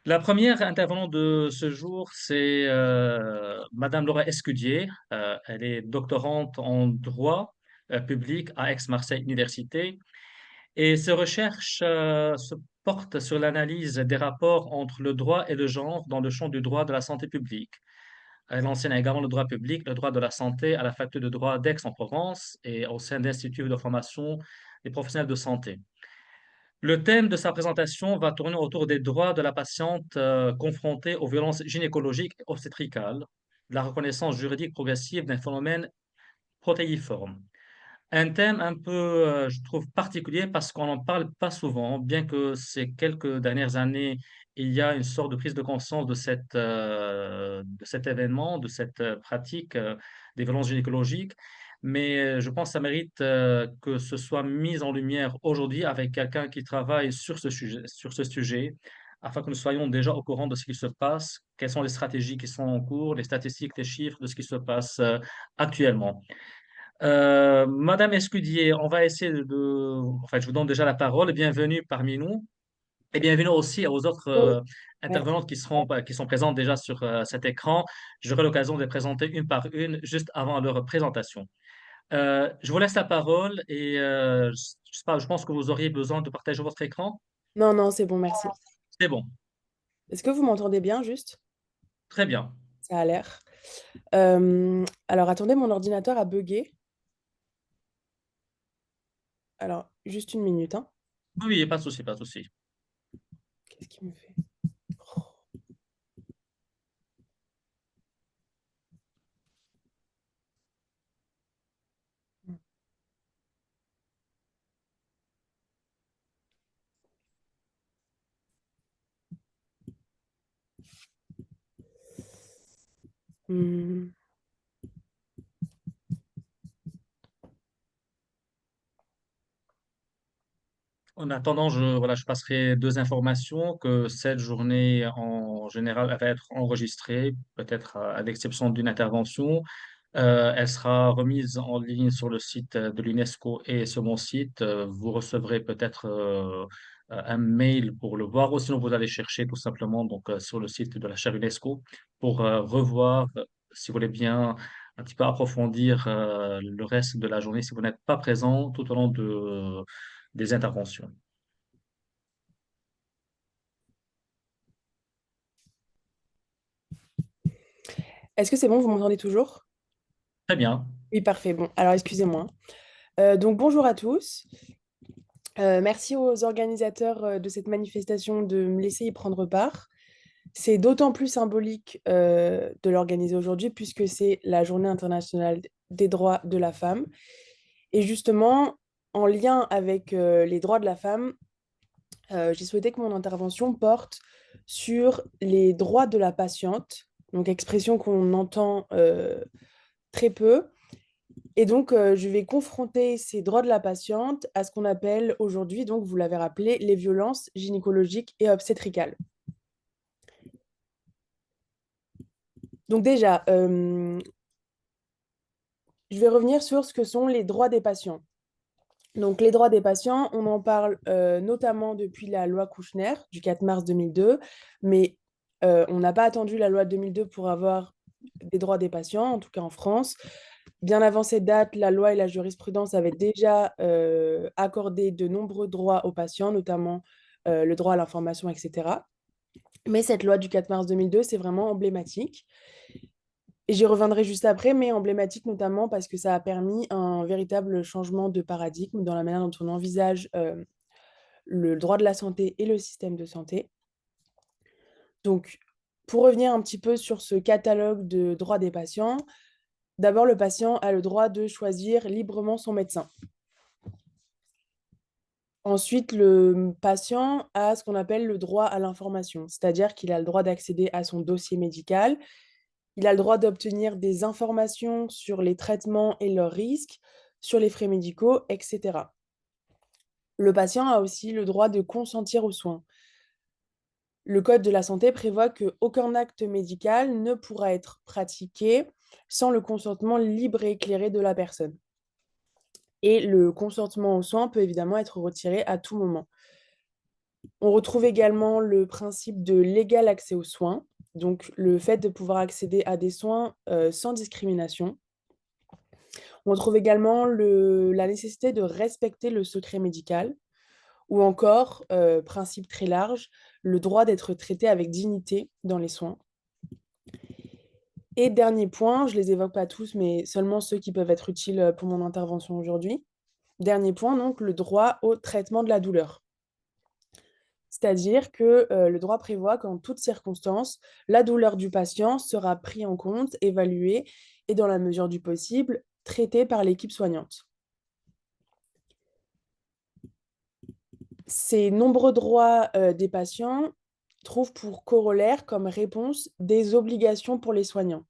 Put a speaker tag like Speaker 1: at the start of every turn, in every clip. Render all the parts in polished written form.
Speaker 1: La première intervenante de ce jour, c'est Madame Laura Escudier. Elle est doctorante en droit public à Aix-Marseille Université et ses recherches se portent sur l'analyse des rapports entre le droit et le genre dans le champ du droit de la santé publique. Elle enseigne également le droit public, le droit de la santé à la faculté de droit d'Aix-en-Provence et au sein d'Instituts de formation des professionnels de santé. Le thème de sa présentation va tourner autour des droits de la patiente confrontée aux violences gynécologiques et obstétricales, de la reconnaissance juridique progressive d'un phénomène protéiforme. Un thème un peu, je trouve, particulier parce qu'on n'en parle pas souvent, bien que ces quelques dernières années, il y a une sorte de prise de conscience de cet événement, de cette pratique des violences gynécologiques. Mais je pense que ça mérite que ce soit mis en lumière aujourd'hui avec quelqu'un qui travaille sur ce sujet, afin que nous soyons déjà au courant de ce qui se passe, quelles sont les stratégies qui sont en cours, les statistiques, les chiffres de ce qui se passe actuellement. Madame Escudier, on va essayer enfin, je vous donne déjà la parole. Bienvenue parmi nous et bienvenue aussi aux autres
Speaker 2: Oui, merci.
Speaker 1: intervenantes qui sont présentes déjà sur cet écran. J'aurai l'occasion de les présenter une par une juste avant leur présentation. Je vous laisse la parole et je sais pas, je pense que vous auriez besoin de partager votre écran.
Speaker 2: Non, non, c'est bon, merci.
Speaker 1: C'est bon,
Speaker 2: Est-ce que vous m'entendez bien, juste?
Speaker 1: très bien.
Speaker 2: Ça a l'air. Alors, attendez, mon ordinateur a bugué. Alors, juste une minute, hein.
Speaker 1: Oui, oui, pas de souci, pas de souci.
Speaker 2: Qu'est-ce qu'il me fait? Hmm.
Speaker 1: En attendant, voilà, je passerai deux informations, que cette journée en général elle va être enregistrée, peut-être à l'exception d'une intervention. Elle sera remise en ligne sur le site de l'UNESCO et sur mon site. Vous recevrez peut-être un mail pour le voir, ou sinon vous allez chercher tout simplement donc, sur le site de la chaire UNESCO pour revoir, si vous voulez bien, un petit peu approfondir le reste de la journée si vous n'êtes pas présent tout au long des interventions.
Speaker 2: Est-ce que c'est bon, vous m'entendez toujours?
Speaker 1: Très bien.
Speaker 2: Oui, parfait. Bon, alors excusez-moi. Donc, bonjour à tous. Merci aux organisateurs de cette manifestation de me laisser y prendre part. C'est d'autant plus symbolique de l'organiser aujourd'hui puisque c'est la Journée internationale des droits de la femme. Et justement, en lien avec les droits de la femme, j'ai souhaité que mon intervention porte sur les droits de la patiente, donc expression qu'on entend très peu. Et donc, je vais confronter ces droits de la patiente à ce qu'on appelle aujourd'hui, donc vous l'avez rappelé, les violences gynécologiques et obstétricales. Donc déjà, je vais revenir sur ce que sont les droits des patients. Donc, les droits des patients, on en parle notamment depuis la loi Kouchner du 4 mars 2002, mais on n'a pas attendu la loi de 2002 pour avoir des droits des patients, en tout cas en France. Bien avant cette date, la loi et la jurisprudence avaient déjà accordé de nombreux droits aux patients, notamment le droit à l'information, etc. Mais cette loi du 4 mars 2002, c'est vraiment emblématique. Et j'y reviendrai juste après, mais emblématique notamment parce que ça a permis un véritable changement de paradigme dans la manière dont on envisage le droit de la santé et le système de santé. Donc, pour revenir un petit peu sur ce catalogue de droits des patients, d'abord, le patient a le droit de choisir librement son médecin. Ensuite, le patient a ce qu'on appelle le droit à l'information, c'est-à-dire qu'il a le droit d'accéder à son dossier médical, il a le droit d'obtenir des informations sur les traitements et leurs risques, sur les frais médicaux, etc. Le patient a aussi le droit de consentir aux soins. Le Code de la santé prévoit qu'aucun acte médical ne pourra être pratiqué sans le consentement libre et éclairé de la personne. Et le consentement aux soins peut évidemment être retiré à tout moment. On retrouve également le principe de l'égal accès aux soins, donc le fait de pouvoir accéder à des soins sans discrimination. On retrouve également la nécessité de respecter le secret médical, ou encore, principe très large, le droit d'être traité avec dignité dans les soins. Et dernier point, je les évoque pas tous, mais seulement ceux qui peuvent être utiles pour mon intervention aujourd'hui. Dernier point, donc, le droit au traitement de la douleur. C'est-à-dire que le droit prévoit qu'en toutes circonstances, la douleur du patient sera prise en compte, évaluée et, dans la mesure du possible, traitée par l'équipe soignante. Ces nombreux droits des patients trouvent pour corollaire comme réponse des obligations pour les soignants.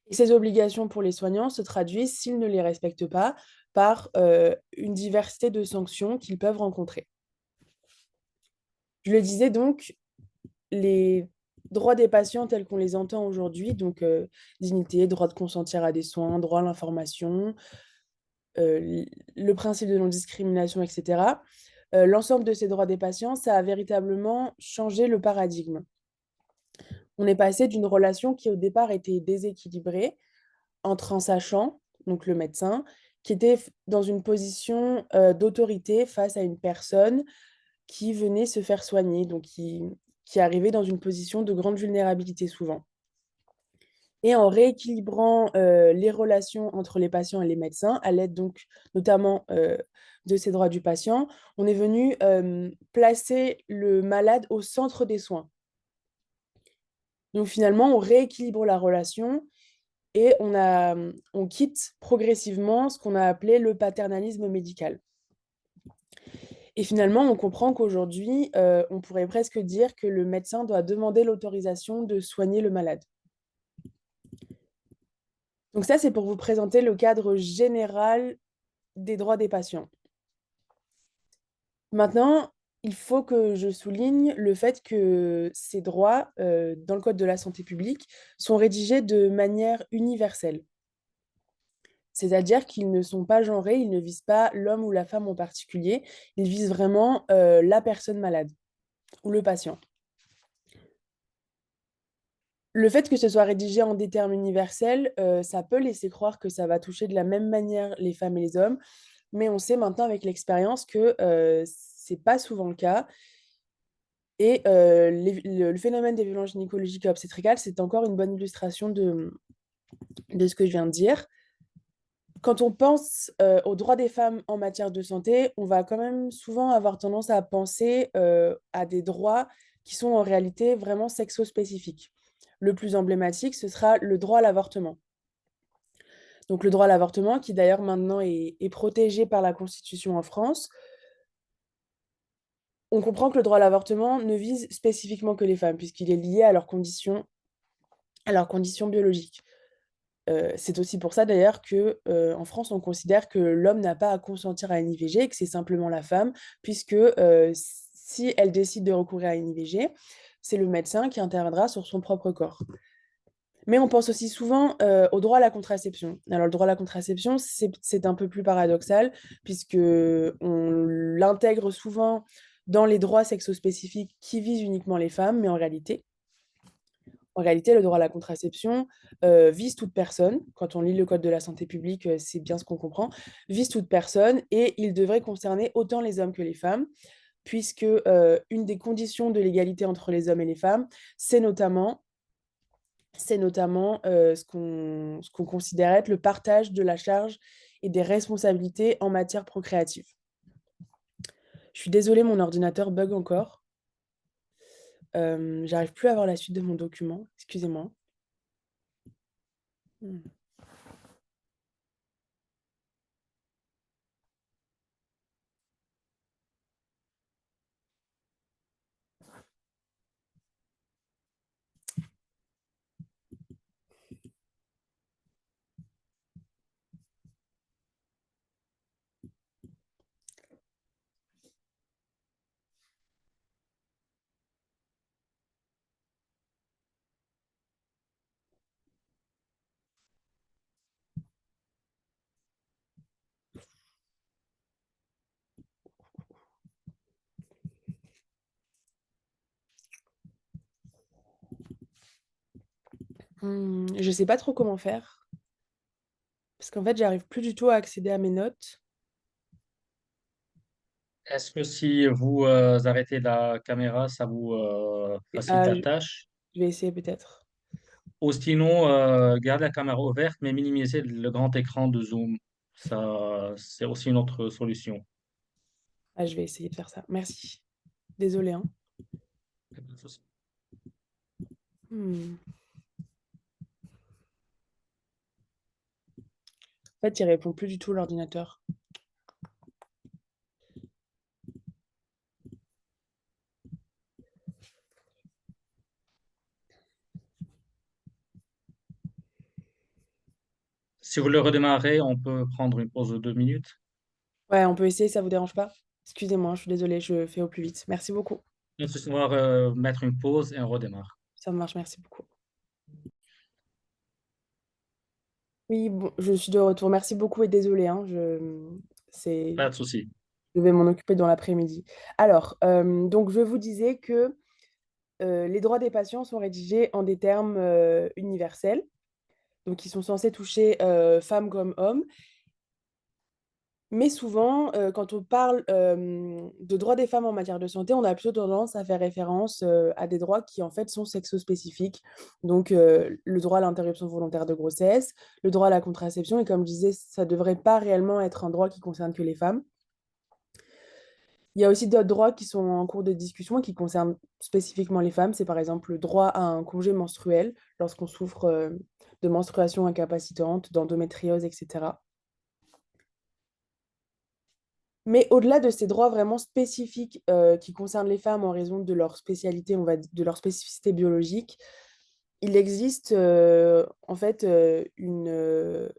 Speaker 2: Et ces obligations pour les soignants se traduisent, s'ils ne les respectent pas, par une diversité de sanctions qu'ils peuvent rencontrer. Je le disais donc, les droits des patients tels qu'on les entend aujourd'hui, donc dignité, droit de consentir à des soins, droit à l'information, le principe de non-discrimination, etc. L'ensemble de ces droits des patients, ça a véritablement changé le paradigme. On est passé d'une relation qui au départ était déséquilibrée entre un sachant, donc le médecin, qui était dans une position d'autorité face à une personne qui venait se faire soigner, donc qui arrivait dans une position de grande vulnérabilité souvent. Et en rééquilibrant les relations entre les patients et les médecins, à l'aide donc notamment de ces droits du patient, on est venu placer le malade au centre des soins. Donc finalement, on rééquilibre la relation et on quitte progressivement ce qu'on a appelé le paternalisme médical. Et finalement, on comprend qu'aujourd'hui, on pourrait presque dire que le médecin doit demander l'autorisation de soigner le malade. Donc ça, c'est pour vous présenter le cadre général des droits des patients. Maintenant, il faut que je souligne le fait que ces droits, dans le Code de la santé publique, sont rédigés de manière universelle. C'est-à-dire qu'ils ne sont pas genrés, ils ne visent pas l'homme ou la femme en particulier, ils visent vraiment la personne malade ou le patient. Le fait que ce soit rédigé en des termes universels, ça peut laisser croire que ça va toucher de la même manière les femmes et les hommes, mais on sait maintenant avec l'expérience que c'est pas souvent le cas. Et le phénomène des violences gynécologiques et obstétricales, c'est encore une bonne illustration de ce que je viens de dire. Quand on pense aux droits des femmes en matière de santé, on va quand même souvent avoir tendance à penser à des droits qui sont en réalité vraiment sexo-spécifiques. Le plus emblématique, ce sera le droit à l'avortement. Donc le droit à l'avortement, qui d'ailleurs maintenant est protégé par la Constitution en France. On comprend que le droit à l'avortement ne vise spécifiquement que les femmes, puisqu'il est lié à leurs conditions biologiques. C'est aussi pour ça d'ailleurs que en France, on considère que l'homme n'a pas à consentir à une IVG et que c'est simplement la femme, puisque si elle décide de recourir à une IVG, c'est le médecin qui interviendra sur son propre corps. Mais on pense aussi souvent au droit à la contraception. Alors le droit à la contraception, c'est un peu plus paradoxal, puisque on l'intègre souvent dans les droits sexospécifiques qui visent uniquement les femmes, mais en réalité, le droit à la contraception vise toute personne. Quand on lit le Code de la santé publique, c'est bien ce qu'on comprend. Vise toute personne et il devrait concerner autant les hommes que les femmes, puisque une des conditions de l'égalité entre les hommes et les femmes, c'est notamment ce qu'on considère être le partage de la charge et des responsabilités en matière procréative. Je suis désolée, mon ordinateur bug encore. J'arrive plus à voir la suite de mon document. Excusez-moi. Hmm. Je sais pas trop comment faire, parce qu'en fait, j'arrive plus du tout à accéder à mes notes.
Speaker 1: Est-ce que si vous arrêtez la caméra, ça vous facilite la
Speaker 2: Je
Speaker 1: tâche?
Speaker 2: vais essayer peut-être.
Speaker 1: Ou sinon, gardez la caméra ouverte, mais minimisez le grand écran de Zoom. Ça, c'est aussi une autre solution.
Speaker 2: Ah, je vais essayer de faire ça. Merci. Désolée, hein. Hmm. En fait, il répond plus du tout l'ordinateur.
Speaker 1: Si vous le redémarrez, on peut prendre une pause de 2 minutes.
Speaker 2: Ouais, on peut essayer, ça vous dérange pas? Excusez-moi, je suis désolée, je fais au plus vite. Merci beaucoup.
Speaker 1: Ensuite, on va mettre une pause et on redémarre.
Speaker 2: Ça marche, merci beaucoup. Oui, bon, je suis de retour. Merci beaucoup et désolée, hein,
Speaker 1: Pas
Speaker 2: c'est,
Speaker 1: de souci.
Speaker 2: je vais m'en occuper dans l'après-midi. Alors, donc je vous disais que les droits des patients sont rédigés en des termes universels, donc ils sont censés toucher femmes comme hommes. Mais souvent, quand on parle de droits des femmes en matière de santé, on a plutôt tendance à faire référence à des droits qui en fait sont sexo-spécifiques. Donc le droit à l'interruption volontaire de grossesse, le droit à la contraception, et comme je disais, ça ne devrait pas réellement être un droit qui concerne que les femmes. Il y a aussi d'autres droits qui sont en cours de discussion et qui concernent spécifiquement les femmes. C'est par exemple le droit à un congé menstruel lorsqu'on souffre de menstruation incapacitante, d'endométriose, etc. Mais au-delà de ces droits vraiment spécifiques qui concernent les femmes en raison de leur spécialité, de leur spécificité biologique, il existe en fait une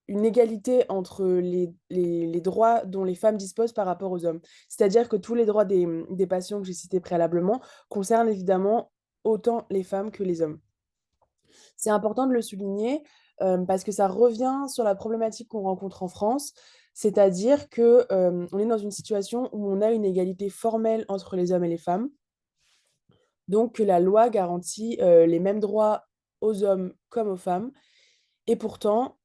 Speaker 2: égalité entre les droits dont les femmes disposent par rapport aux hommes. C'est-à-dire que tous les droits des patients que j'ai cités préalablement concernent évidemment autant les femmes que les hommes. C'est important de le souligner parce que ça revient sur la problématique qu'on rencontre en France, c'est-à-dire que on est dans une situation où on a une égalité formelle entre les hommes et les femmes, donc que la loi garantit les mêmes droits aux hommes comme aux femmes, et pourtant,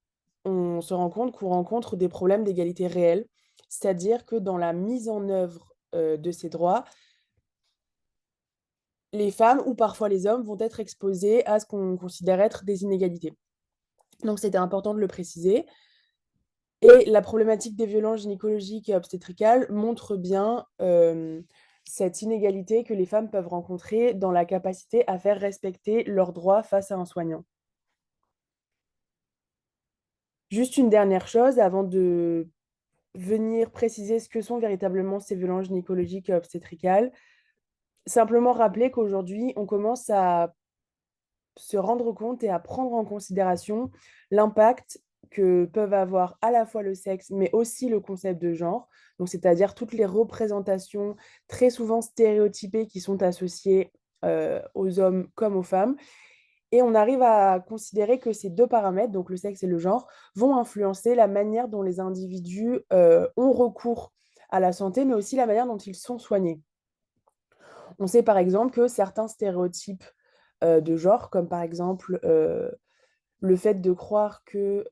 Speaker 2: on se rend compte qu'on rencontre des problèmes d'égalité réelle, c'est-à-dire que dans la mise en œuvre de ces droits, les femmes ou parfois les hommes vont être exposés à ce qu'on considère être des inégalités. Donc c'était important de le préciser. Et la problématique des violences gynécologiques et obstétricales montre bien cette inégalité que les femmes peuvent rencontrer dans la capacité à faire respecter leurs droits face à un soignant. Juste une dernière chose avant de venir préciser ce que sont véritablement ces violences gynécologiques et obstétricales. Simplement rappeler qu'aujourd'hui, on commence à se rendre compte et à prendre en considération l'impact que peuvent avoir à la fois le sexe, mais aussi le concept de genre, donc c'est-à-dire toutes les représentations très souvent stéréotypées qui sont associées aux hommes comme aux femmes. Et on arrive à considérer que ces deux paramètres, donc le sexe et le genre, vont influencer la manière dont les individus ont recours à la santé, mais aussi la manière dont ils sont soignés. On sait par exemple que certains stéréotypes de genre, comme par exemple le fait de croire que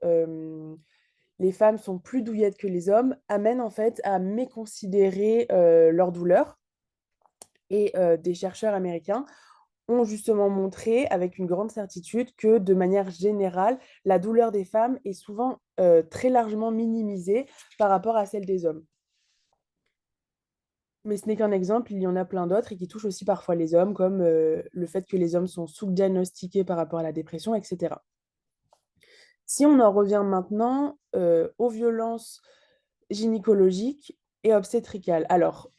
Speaker 2: les femmes sont plus douillettes que les hommes, amène en fait à méconsidérer leur douleur. Et des chercheurs américains ont justement montré avec une grande certitude que de manière générale, la douleur des femmes est souvent très largement minimisée par rapport à celle des hommes. Mais ce n'est qu'un exemple, il y en a plein d'autres et qui touchent aussi parfois les hommes, comme le fait que les hommes sont sous-diagnostiqués par rapport à la dépression, etc. Si on en revient maintenant aux violences gynécologiques et obstétricales. Alors,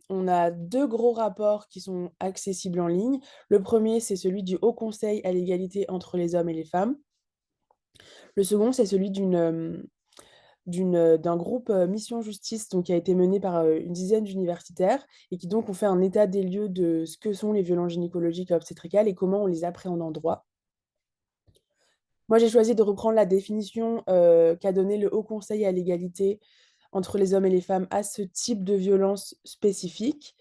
Speaker 2: on a deux gros rapports qui sont accessibles en ligne. Le premier, c'est celui du Haut Conseil à l'égalité entre les hommes et les femmes. Le second, c'est celui d'un groupe Mission Justice donc, qui a été mené par une dizaine d'universitaires et qui donc ont fait un état des lieux de ce que sont les violences gynécologiques et obstétricales et comment on les appréhende en droit. Moi, j'ai choisi de reprendre la définition qu'a donnée le Haut Conseil à l'égalité entre les hommes et les femmes à ce type de violence spécifique.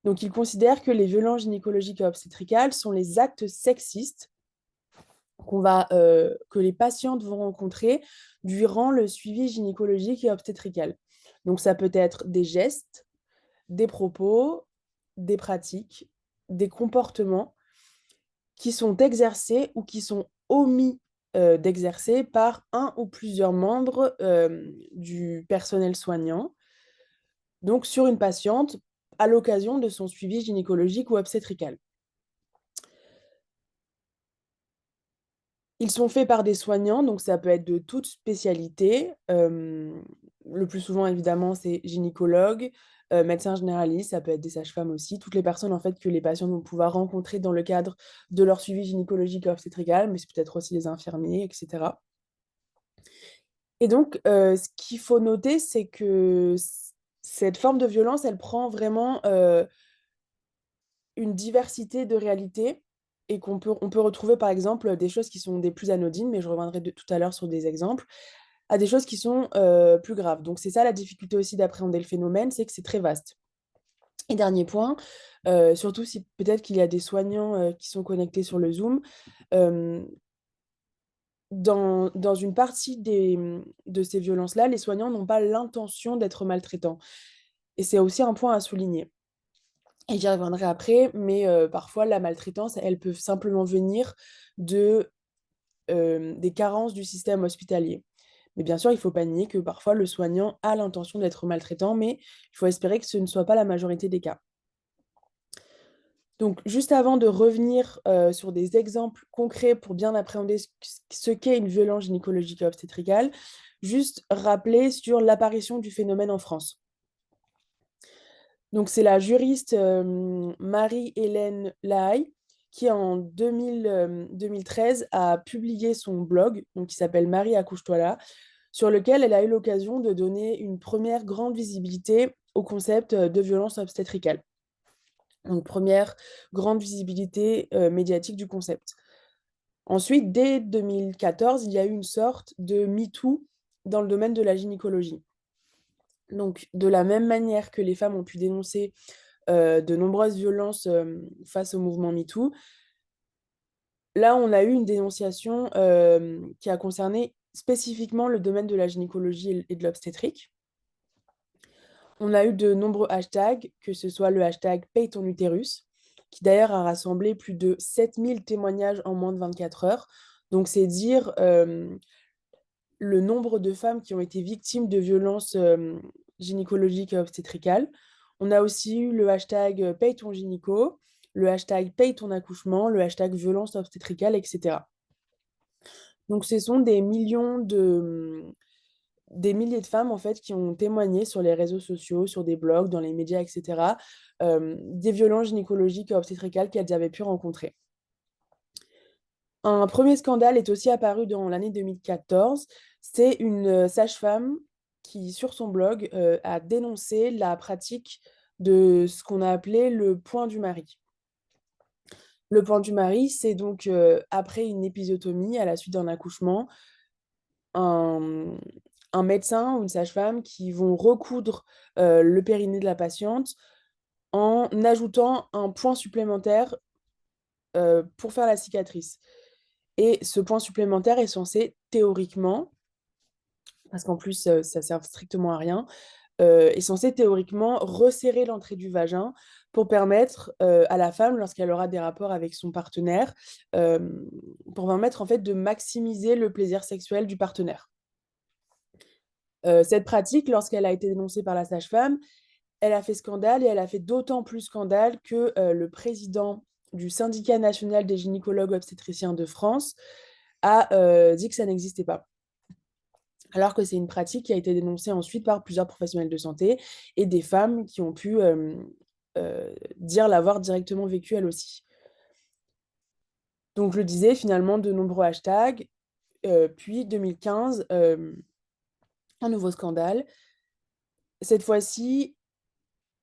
Speaker 2: Donc, il considère que les violences gynécologiques et obstétricales sont les actes sexistes que les patientes vont rencontrer durant le suivi gynécologique et obstétrical. Donc ça peut être des gestes, des propos, des pratiques, des comportements qui sont exercés ou qui sont omis d'exercer par un ou plusieurs membres du personnel soignant, donc sur une patiente à l'occasion de son suivi gynécologique ou obstétrical. Ils sont faits par des soignants, donc ça peut être de toute spécialité. Le plus souvent, évidemment, c'est gynécologue, médecin généraliste, ça peut être des sages-femmes aussi, toutes les personnes en fait que les patients vont pouvoir rencontrer dans le cadre de leur suivi gynécologique et obstétrical, mais c'est peut-être aussi les infirmiers, etc. Et donc, ce qu'il faut noter, c'est que cette forme de violence, elle prend vraiment une diversité de réalités et on peut retrouver par exemple des choses qui sont des plus anodines, mais je reviendrai tout à l'heure sur des exemples, à des choses qui sont plus graves. Donc c'est ça la difficulté aussi d'appréhender le phénomène, c'est que c'est très vaste. Et dernier point, surtout si peut-être qu'il y a des soignants qui sont connectés sur le Zoom, euh, dans une partie de ces violences-là, les soignants n'ont pas l'intention d'être maltraitants. Et c'est aussi un point à souligner. Et j'y reviendrai après, mais parfois la maltraitance, elle peut simplement venir des carences du système hospitalier. Mais bien sûr, il ne faut pas nier que parfois le soignant a l'intention d'être maltraitant, mais il faut espérer que ce ne soit pas la majorité des cas. Donc, juste avant de revenir sur des exemples concrets pour bien appréhender ce qu'est une violence gynécologique et obstétricale, juste rappeler sur l'apparition du phénomène en France. Donc, c'est la juriste Marie-Hélène Lahaye qui, en 2013, a publié son blog, donc, qui s'appelle Marie accouche-toi là, sur lequel elle a eu l'occasion de donner une première grande visibilité au concept de violence obstétricale. Donc, première grande visibilité médiatique du concept. Ensuite, dès 2014, il y a eu une sorte de MeToo dans le domaine de la gynécologie. Donc, de la même manière que les femmes ont pu dénoncer de nombreuses violences face au mouvement MeToo, là, on a eu une dénonciation qui a concerné spécifiquement le domaine de la gynécologie et de l'obstétrique. On a eu de nombreux hashtags, que ce soit le hashtag Paye ton utérus, qui d'ailleurs a rassemblé plus de 7000 témoignages en moins de 24 heures. Donc, c'est dire le nombre de femmes qui ont été victimes de violences gynécologiques et obstétricales. On a aussi eu le hashtag Paye ton gynéco, le hashtag Paye ton accouchement, le hashtag violence obstétricale, etc. Donc, ce sont des milliers de femmes en fait qui ont témoigné sur les réseaux sociaux, sur des blogs, dans les médias, etc., des violences gynécologiques et obstétricales qu'elles avaient pu rencontrer. Un premier scandale est aussi apparu dans l'année 2014. C'est une sage-femme qui, sur son blog, a dénoncé la pratique de ce qu'on a appelé le point du mari. Le point du mari, c'est donc après une épisiotomie à la suite d'un accouchement, un, un médecin ou une sage-femme qui vont recoudre le périnée de la patiente en ajoutant un point supplémentaire pour faire la cicatrice. Et ce point supplémentaire est censé théoriquement, parce qu'en plus ça sert strictement à rien, est censé théoriquement resserrer l'entrée du vagin pour permettre à la femme, lorsqu'elle aura des rapports avec son partenaire, euh, pour permettre en fait de maximiser le plaisir sexuel du partenaire. Cette pratique, lorsqu'elle a été dénoncée par la sage-femme, elle a fait scandale et elle a fait d'autant plus scandale que le président du syndicat national des gynécologues obstétriciens de France a dit que ça n'existait pas. Alors que c'est une pratique qui a été dénoncée ensuite par plusieurs professionnels de santé et des femmes qui ont pu dire l'avoir directement vécu elles aussi. Donc je le disais, finalement, de nombreux hashtags, puis 2015, un nouveau scandale. Cette fois-ci,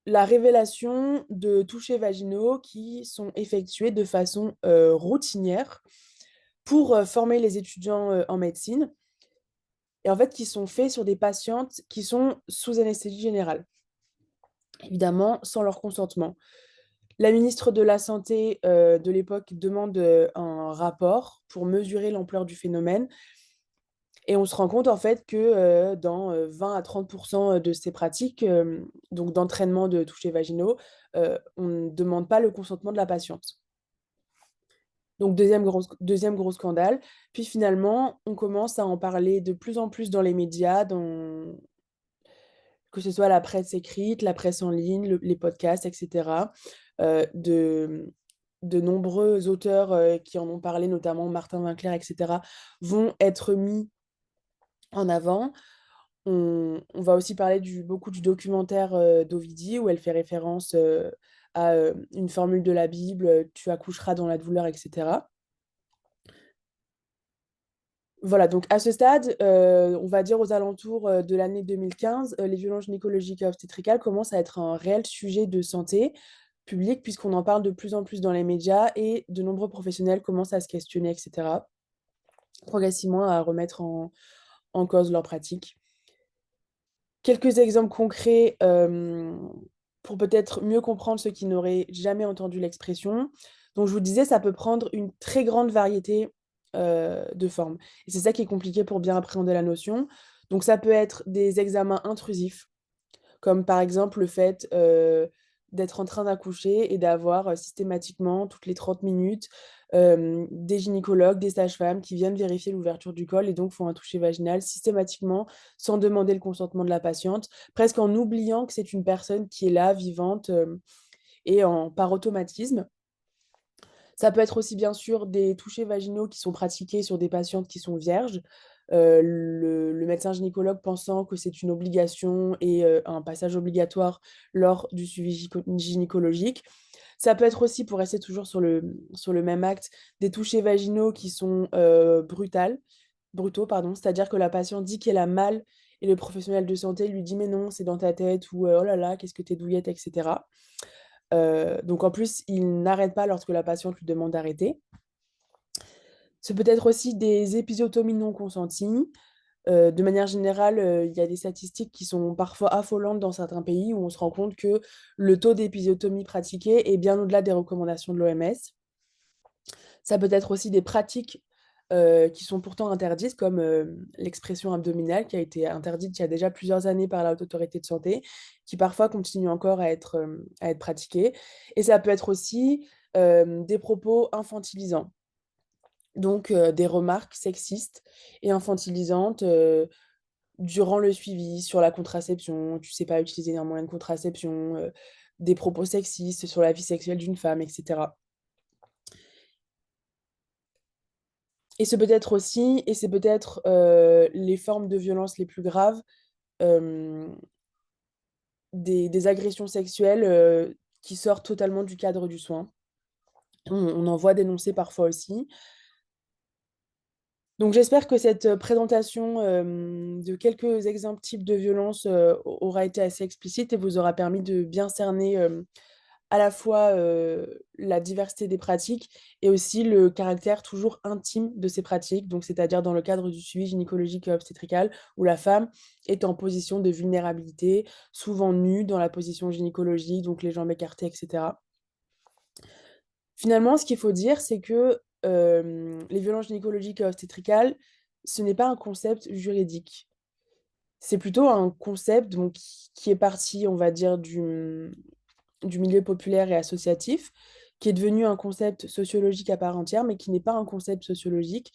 Speaker 2: la révélation de touchés vaginaux qui sont effectués de façon routinière pour former les étudiants en médecine et en fait qui sont faits sur des patientes qui sont sous anesthésie générale, évidemment sans leur consentement. La ministre de la Santé de l'époque demande un rapport pour mesurer l'ampleur du phénomène. Et on se rend compte en fait que dans 20 à 30% de ces pratiques, donc d'entraînement de touchés vaginaux, on ne demande pas le consentement de la patiente. Donc deuxième gros scandale. Puis finalement, on commence à en parler de plus en plus dans les médias, que ce soit la presse écrite, la presse en ligne, les podcasts, etc. De nombreux auteurs qui en ont parlé, notamment Martin Winkler, etc., vont être mis en avant. On va aussi parler beaucoup du documentaire d'Ovidie, où elle fait référence à une formule de la Bible, tu accoucheras dans la douleur, etc. Voilà, donc à ce stade, on va dire aux alentours de l'année 2015, les violences gynécologiques et obstétricales commencent à être un réel sujet de santé publique, puisqu'on en parle de plus en plus dans les médias et de nombreux professionnels commencent à se questionner, etc., progressivement à remettre en cause leurs pratiques. Quelques exemples concrets pour peut-être mieux comprendre ceux qui n'auraient jamais entendu l'expression. Donc, je vous disais, ça peut prendre une très grande variété de formes. Et c'est ça qui est compliqué pour bien appréhender la notion. Donc, ça peut être des examens intrusifs, comme par exemple le fait d'être en train d'accoucher et d'avoir systématiquement, toutes les 30 minutes, des gynécologues, des sages-femmes qui viennent vérifier l'ouverture du col et donc font un toucher vaginal systématiquement sans demander le consentement de la patiente, presque en oubliant que c'est une personne qui est là, vivante, par automatisme. Ça peut être aussi bien sûr des touchés vaginaux qui sont pratiqués sur des patientes qui sont vierges, le médecin gynécologue pensant que c'est une obligation et un passage obligatoire lors du suivi gynécologique. Ça peut être aussi, pour rester toujours sur le même acte, des touchés vaginaux qui sont brutaux, pardon, c'est-à-dire que la patiente dit qu'elle a mal et le professionnel de santé lui dit mais non, c'est dans ta tête ou oh là là, qu'est-ce que t'es douillette, etc. Donc en plus, il n'arrête pas lorsque la patiente lui demande d'arrêter. Ce peut être aussi des épisiotomies non consenties. De manière générale, il y a des statistiques qui sont parfois affolantes dans certains pays où on se rend compte que le taux d'épisiotomie pratiqué est bien au-delà des recommandations de l'OMS. Ça peut être aussi des pratiques qui sont pourtant interdites, comme l'expression abdominale qui a été interdite il y a déjà plusieurs années par la Haute Autorité de Santé, qui parfois continue encore à être pratiquée. Et ça peut être aussi des propos infantilisants, donc des remarques sexistes et infantilisantes durant le suivi sur la contraception, tu sais pas utiliser un moyen de contraception, des propos sexistes sur la vie sexuelle d'une femme, etc. Et c'est peut-être les formes de violence les plus graves, euh, des agressions sexuelles qui sortent totalement du cadre du soin. On en voit dénoncer parfois aussi. Donc j'espère que cette présentation de quelques exemples types de violences aura été assez explicite et vous aura permis de bien cerner à la fois la diversité des pratiques et aussi le caractère toujours intime de ces pratiques, donc c'est-à-dire dans le cadre du suivi gynécologique et obstétrical, où la femme est en position de vulnérabilité, souvent nue dans la position gynécologique, donc les jambes écartées, etc. Finalement, ce qu'il faut dire, c'est que les violences gynécologiques et obstétricales, ce n'est pas un concept juridique. C'est plutôt un concept donc, qui est parti, on va dire, du milieu populaire et associatif, qui est devenu un concept sociologique à part entière, mais qui n'est pas un concept sociologique,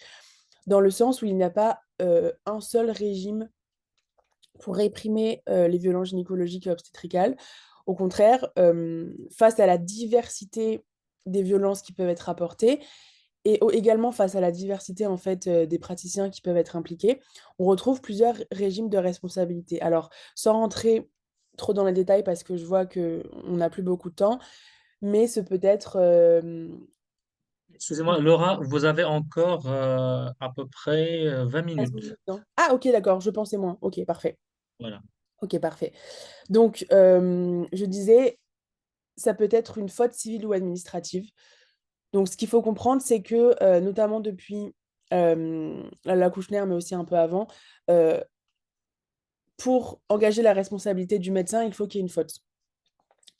Speaker 2: dans le sens où il n'y a pas un seul régime pour réprimer les violences gynécologiques et obstétricales. Au contraire, face à la diversité des violences qui peuvent être rapportées, et également face à la diversité en fait des praticiens qui peuvent être impliqués, on retrouve plusieurs régimes de responsabilité. Alors, sans rentrer trop dans les détails parce que je vois que on n'a plus beaucoup de temps, mais ce peut être
Speaker 1: Excusez-moi, Laura, vous avez encore à peu près 20
Speaker 2: 15
Speaker 1: minutes.
Speaker 2: minutes, non? Ah, ok, d'accord, je pensais moins. Ok, parfait.
Speaker 1: Voilà.
Speaker 2: Ok, parfait. Donc, je disais, ça peut être une faute civile ou administrative. Donc, ce qu'il faut comprendre, c'est que, notamment depuis la Kouchner, mais aussi un peu avant, euh, pour engager la responsabilité du médecin, il faut qu'il y ait une faute.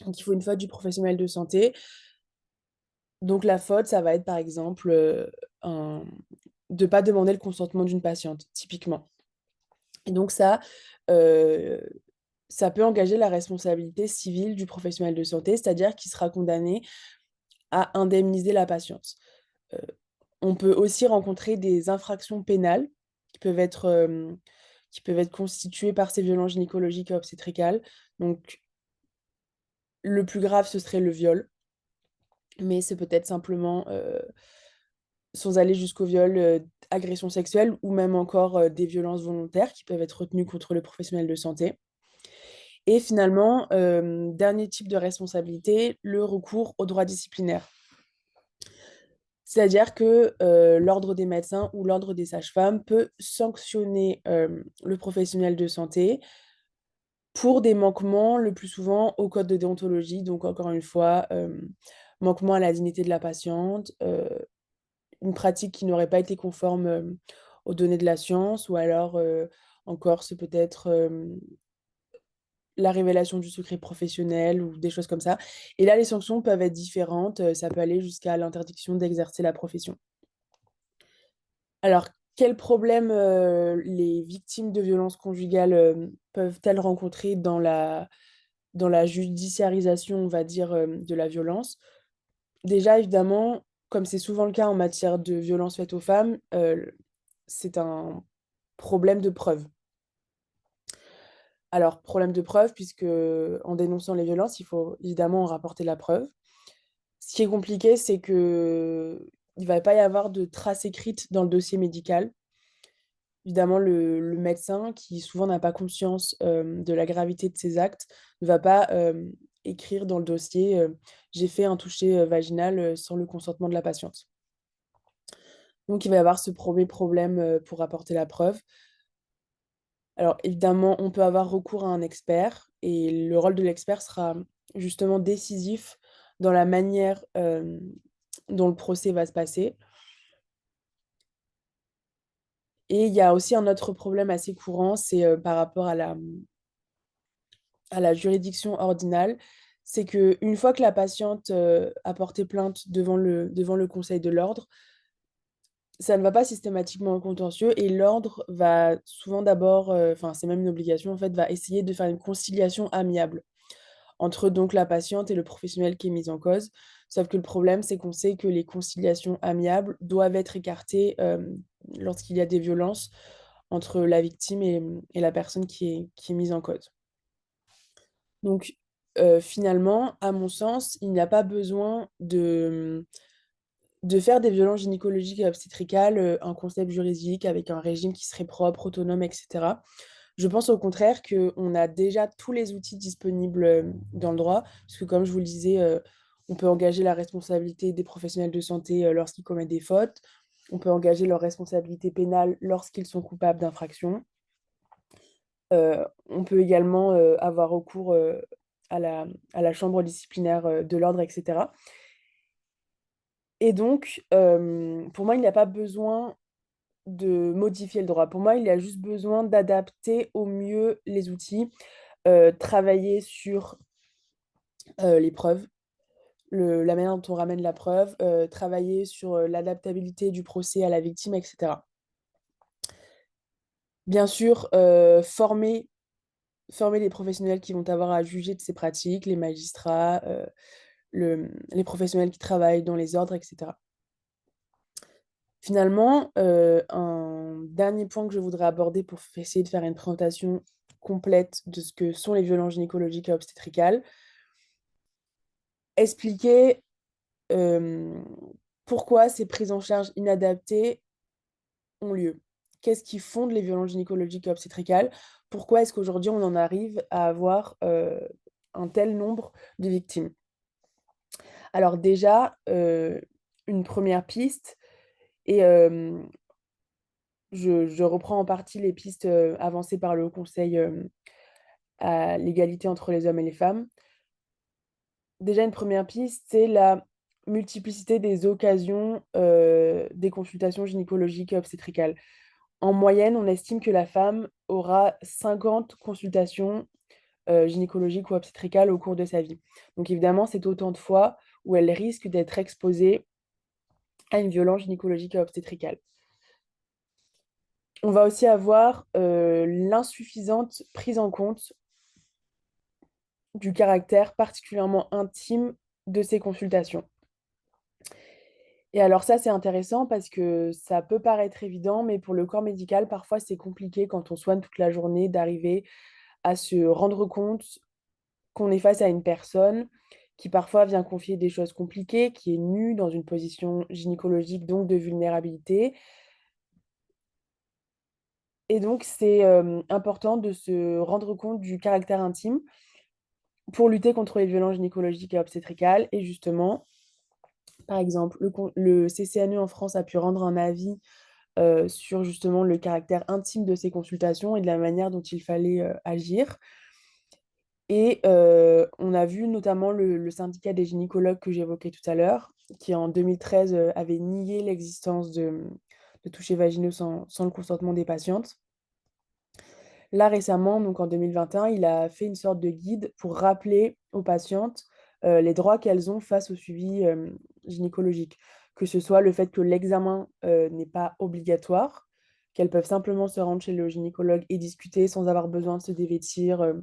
Speaker 2: Donc il faut une faute du professionnel de santé. Donc la faute, ça va être par exemple, un de pas demander le consentement d'une patiente, typiquement. Et donc heu, ça peut engager la responsabilité civile du professionnel de santé, c'est-à-dire qu'il sera condamné à indemniser la patiente. Heu, on peut aussi rencontrer des infractions pénales qui peuvent être, qui peuvent être constituées par ces violences gynécologiques et obstétricales. Donc le plus grave, ce serait le viol, mais c'est peut-être simplement, sans aller jusqu'au viol, agression sexuelle ou même encore, des violences volontaires qui peuvent être retenues contre le professionnel de santé. Et finalement, dernier type de responsabilité, le recours au droit disciplinaire. C'est-à-dire que, l'ordre des médecins ou l'ordre des sages-femmes peut sanctionner, le professionnel de santé pour des manquements, le plus souvent au code de déontologie. Donc encore une fois, manquement à la dignité de la patiente, une pratique qui n'aurait pas été conforme, aux données de la science ou alors, encore c'est peut-être, la révélation du secret professionnel ou des choses comme ça. Et là, les sanctions peuvent être différentes, ça peut aller jusqu'à l'interdiction d'exercer la profession. Alors, quels problèmes, les victimes de violences conjugales, peuvent-elles rencontrer dans la judiciarisation, on va dire, de la violence? Déjà, évidemment, comme c'est souvent le cas en matière de violences faites aux femmes, c'est un problème de preuve. Alors, problème de preuve puisque, en dénonçant les violences, il faut évidemment en rapporter la preuve. Ce qui est compliqué, c'est qu'il va pas y avoir de traces écrites dans le dossier médical. Évidemment, le médecin qui souvent n'a pas conscience, de la gravité de ses actes, ne va pas, écrire dans le dossier, «J'ai fait un toucher, vaginal, sans le consentement de la patiente». Donc il va y avoir ce premier problème, pour apporter la preuve. Alors évidemment, on peut avoir recours à un expert et le rôle de l'expert sera justement décisif dans la manière, dont le procès va se passer. Et il y a aussi un autre problème assez courant, c'est, par rapport à la juridiction ordinale. C'est qu'une fois que la patiente, a porté plainte devant le conseil de l'ordre, ça ne va pas systématiquement au contentieux et l'ordre va souvent d'abord, enfin c'est même une obligation en fait, va essayer de faire une conciliation amiable entre donc la patiente et le professionnel qui est mis en cause. Sauf que le problème, c'est qu'on sait que les conciliations amiables doivent être écartées, lorsqu'il y a des violences entre la victime et la personne qui est mise en cause. Donc, finalement, à mon sens, il n'y a pas besoin de faire des violences gynécologiques et obstétricales, un concept juridique avec un régime qui serait propre, autonome et cetera. Je pense au contraire qu'on a déjà tous les outils disponibles, dans le droit, puisque comme je vous le disais, on peut engager la responsabilité des professionnels de santé, lorsqu'ils commettent des fautes. On peut engager leur responsabilité pénale lorsqu'ils sont coupables d'infractions. On peut également, avoir recours, à la chambre disciplinaire, de l'ordre et cetera. Et donc, pour moi, il n'y a pas besoin de modifier le droit. Pour moi, il y a juste besoin d'adapter au mieux les outils, travailler sur, les preuves, la manière dont on ramène la preuve, travailler sur, l'adaptabilité du procès à la victime et cetera. Bien sûr, former les professionnels qui vont avoir à juger de ces pratiques, les magistrats, les professionnels qui travaillent dans les ordres et cetera. Finalement, un dernier point que je voudrais aborder pour essayer de faire une présentation complète de ce que sont les violences gynécologiques et obstétricales, expliquer, hem, pourquoi ces prises en charge inadaptées ont lieu. Qu'est-ce qui fonde les violences gynécologiques et obstétricales? Pourquoi est-ce qu'aujourd'hui on en arrive à avoir, un tel nombre de victimes? Alors déjà, une première piste et je reprends en partie les pistes, avancées par le Haut Conseil, à l'égalité entre les hommes et les femmes. Déjà une première piste, c'est la multiplicité des occasions, des consultations gynécologiques et obstétricales. En moyenne, on estime que la femme aura 50 consultations, gynécologique ou obstétricale au cours de sa vie. Donc évidemment, c'est autant de fois où elle risque d'être exposée à une violence gynécologique et obstétricale. On va aussi avoir l'insuffisante prise en compte du caractère particulièrement intime de ces consultations. Et alors ça, c'est intéressant parce que ça peut paraître évident, mais pour le corps médical, parfois c'est compliqué quand on soigne toute la journée d'arriver à se rendre compte qu'on est face à une personne qui parfois vient confier des choses compliquées, qui est nue dans une position gynécologique, donc de vulnérabilité. Et donc c'est important de se rendre compte du caractère intime pour lutter contre les violences gynécologiques et obstétricales. Et justement, par exemple, le CCNE en France a pu rendre un avis sur justement le caractère intime de ces consultations et de la manière dont il fallait agir. Et on a vu notamment le syndicat des gynécologues que j'évoquais tout à l'heure, qui en 2013 avait nié l'existence de touchés vaginaux sans le consentement des patientes. Là, récemment, donc en 2021, il a fait une sorte de guide pour rappeler aux patientes les droits qu'elles ont face au suivi gynécologique, que ce soit le fait que l'examen n'est pas obligatoire, qu'elles peuvent simplement se rendre chez le gynécologue et discuter sans avoir besoin de se dévêtir,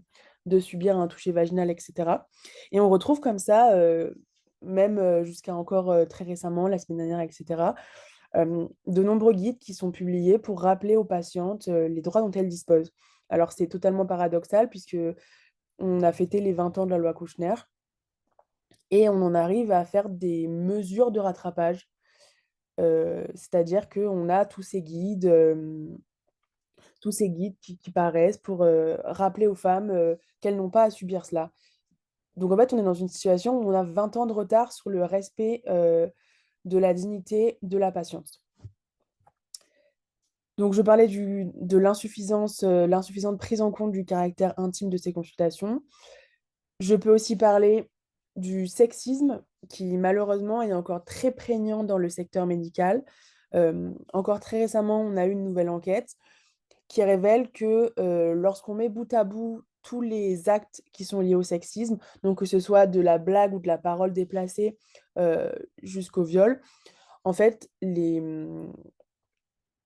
Speaker 2: de subir un toucher vaginal, etc. Et on retrouve comme ça, même jusqu'à encore très récemment, la semaine dernière, etc., de nombreux guides qui sont publiés pour rappeler aux patientes les droits dont elles disposent. Alors c'est totalement paradoxal puisque on a fêté les 20 ans de la loi Kouchner et on en arrive à faire des mesures de rattrapage. C'est-à-dire qu'on a tous ces guides qui paraissent pour rappeler aux femmes qu'elles n'ont pas à subir cela. Donc en fait, on est dans une situation où on a 20 ans de retard sur le respect de la dignité de la patiente. Donc, je parlais de l'insuffisante prise en compte du caractère intime de ces consultations. Je peux aussi parler du sexisme qui, malheureusement, est encore très prégnant dans le secteur médical. Encore très récemment, on a eu une nouvelle enquête qui révèle que lorsqu'on met bout à bout tous les actes qui sont liés au sexisme, donc que ce soit de la blague ou de la parole déplacée euh, jusqu'au viol, en fait,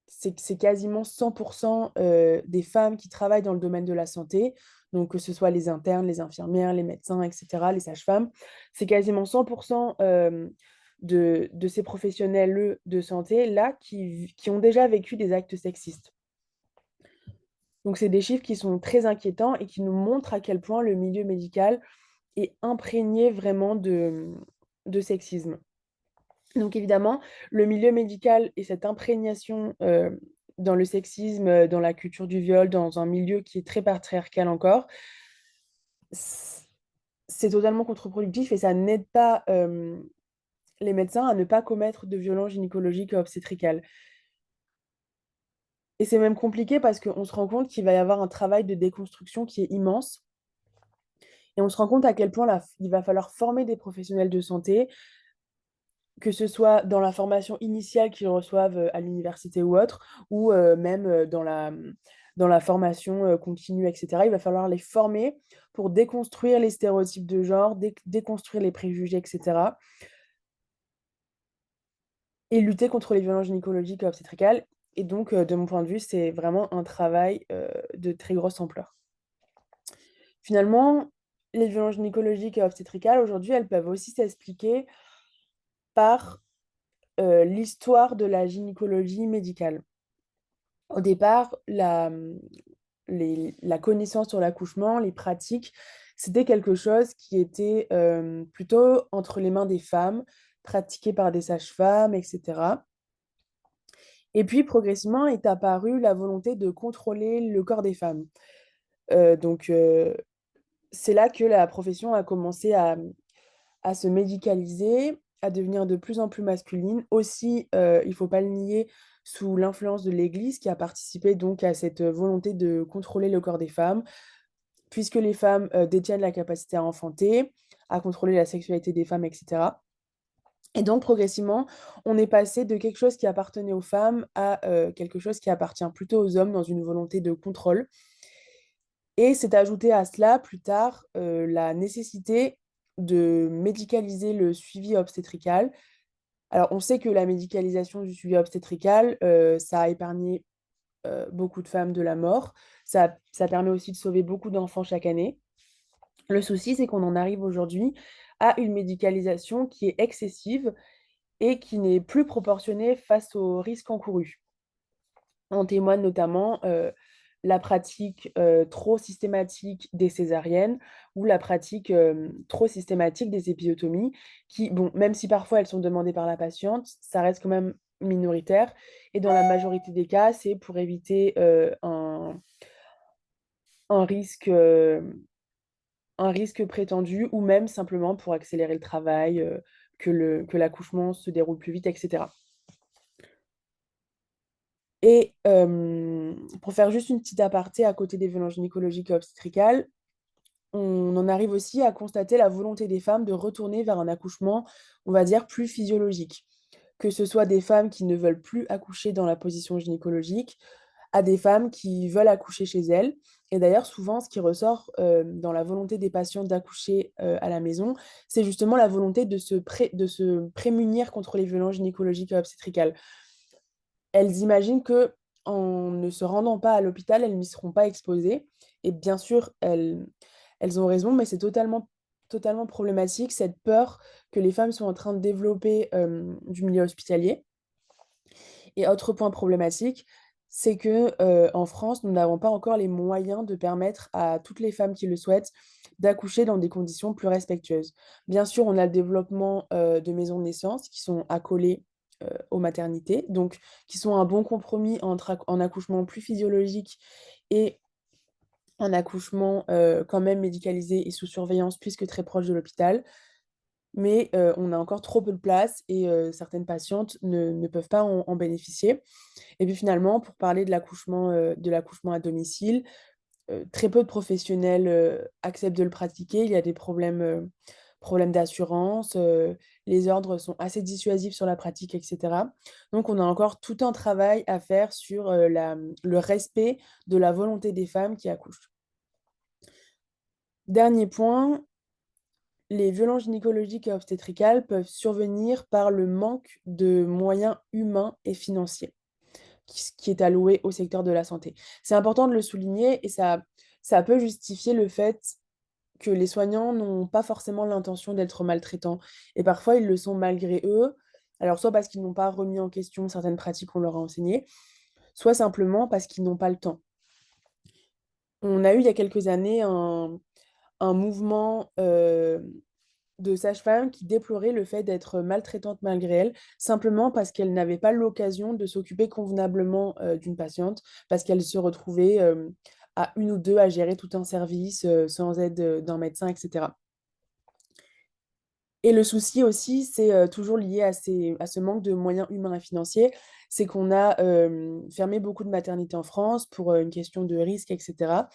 Speaker 2: c'est quasiment 100% des femmes qui travaillent dans le domaine de la santé, donc que ce soit les internes, les infirmières, les médecins, etc., les sages-femmes. C'est quasiment 100% de ces professionnels de santé-là qui ont déjà vécu des actes sexistes. Donc, c'est des chiffres qui sont très inquiétants et qui nous montrent à quel point le milieu médical est imprégné vraiment de sexisme. Donc évidemment, le milieu médical et cette imprégnation dans le sexisme, dans la culture du viol, dans un milieu qui est très patriarcal encore, c- c'est totalement contre-productif et ça n'aide pas les médecins à ne pas commettre de violences gynécologiques et obstétricales. Et c'est même compliqué parce qu'on se rend compte qu'il va y avoir un travail de déconstruction qui est immense. Et on se rend compte à quel point il va falloir former des professionnels de santé, que ce soit dans la formation initiale qu'ils reçoivent à l'université ou autre, ou même dans la formation continue, etc. Il va falloir les former pour déconstruire les stéréotypes de genre, déconstruire les préjugés, etc. Et lutter contre les violences gynécologiques et obstétricales. Et donc, de mon point de vue, c'est vraiment un travail de très grosse ampleur. Finalement, les violences gynécologiques et obstétricales, aujourd'hui, elles peuvent aussi s'expliquer par l'histoire de la gynécologie médicale. Au départ, la connaissance sur l'accouchement, les pratiques, c'était quelque chose qui était plutôt entre les mains des femmes, pratiqué par des sages-femmes, etc. Et puis, progressivement, est apparue la volonté de contrôler le corps des femmes. Donc, c'est là que la profession a commencé à se médicaliser, à devenir de plus en plus masculine. Aussi, il ne faut pas le nier, sous l'influence de l'Église qui a participé donc à cette volonté de contrôler le corps des femmes, puisque les femmes détiennent la capacité à enfanter, à contrôler la sexualité des femmes, etc. Et donc, progressivement, on est passé de quelque chose qui appartenait aux femmes à quelque chose qui appartient plutôt aux hommes dans une volonté de contrôle. Et c'est ajouté à cela plus tard la nécessité de médicaliser le suivi obstétrical. Alors, on sait que la médicalisation du suivi obstétrical, ça a épargné beaucoup de femmes de la mort. Ça permet aussi de sauver beaucoup d'enfants chaque année. Le souci, c'est qu'on en arrive aujourd'hui à une médicalisation qui est excessive et qui n'est plus proportionnée face aux risques encourus. En témoigne notamment la pratique trop systématique des césariennes ou la pratique trop systématique des épisiotomies, qui, bon, même si parfois elles sont demandées par la patiente, ça reste quand même minoritaire. Et dans la majorité des cas, c'est pour éviter un risque, un risque prétendu ou même simplement pour accélérer le travail, que l'accouchement se déroule plus vite, etc. Et pour faire juste une petite aparté à côté des violences gynécologiques et obstétricales, on en arrive aussi à constater la volonté des femmes de retourner vers un accouchement, on va dire, plus physiologique. Que ce soit des femmes qui ne veulent plus accoucher dans la position gynécologique, à des femmes qui veulent accoucher chez elles. Et d'ailleurs, souvent, ce qui ressort dans la volonté des patients d'accoucher à la maison, c'est justement la volonté de se prémunir contre les violences gynécologiques et obstétricales. Elles imaginent que en ne se rendant pas à l'hôpital, elles n'y seront pas exposées. Et bien sûr, elles ont raison, mais c'est totalement problématique, cette peur que les femmes sont en train de développer du milieu hospitalier. Et autre point problématique, c'est que en France, nous n'avons pas encore les moyens de permettre à toutes les femmes qui le souhaitent d'accoucher dans des conditions plus respectueuses. Bien sûr, on a le développement de maisons de naissance qui sont accolées aux maternités, donc qui sont un bon compromis entre un accouchement plus physiologique et un accouchement quand même médicalisé et sous surveillance puisque très proche de l'hôpital. Mais on a encore trop peu de place et certaines patientes ne peuvent pas en bénéficier. Et puis finalement, pour parler de l'accouchement à domicile, très peu de professionnels acceptent de le pratiquer. Il y a des problèmes d'assurance, les ordres sont assez dissuasifs sur la pratique, etc. Donc on a encore tout un travail à faire sur le respect de la volonté des femmes qui accouchent. Dernier point, les violences gynécologiques et obstétricales peuvent survenir par le manque de moyens humains et financiers qui est alloué au secteur de la santé. C'est important de le souligner et ça peut justifier le fait que les soignants n'ont pas forcément l'intention d'être maltraitants. Et parfois, ils le sont malgré eux. Alors, soit parce qu'ils n'ont pas remis en question certaines pratiques qu'on leur a enseignées, soit simplement parce qu'ils n'ont pas le temps. On a eu il y a quelques années un mouvement de sages-femmes qui déploraient le fait d'être maltraitantes malgré elles, simplement parce qu'elles n'avaient pas l'occasion de s'occuper convenablement d'une patiente, parce qu'elles se retrouvaient à une ou deux à gérer tout un service sans aide d'un médecin, etc. Et le souci aussi, c'est toujours lié à ce manque de moyens humains et financiers, c'est qu'on a fermé beaucoup de maternités en France pour une question de risque, etc.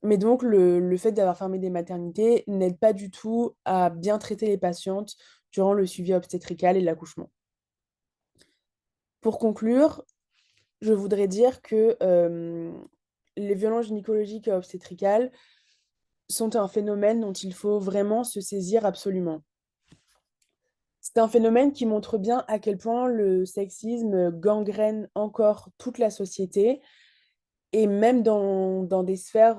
Speaker 2: Mais donc, le fait d'avoir fermé des maternités n'aide pas du tout à bien traiter les patientes durant le suivi obstétrical et l'accouchement. Pour conclure, je voudrais dire que les violences gynécologiques et obstétricales sont un phénomène dont il faut vraiment se saisir absolument. C'est un phénomène qui montre bien à quel point le sexisme gangrène encore toute la société et même dans des sphères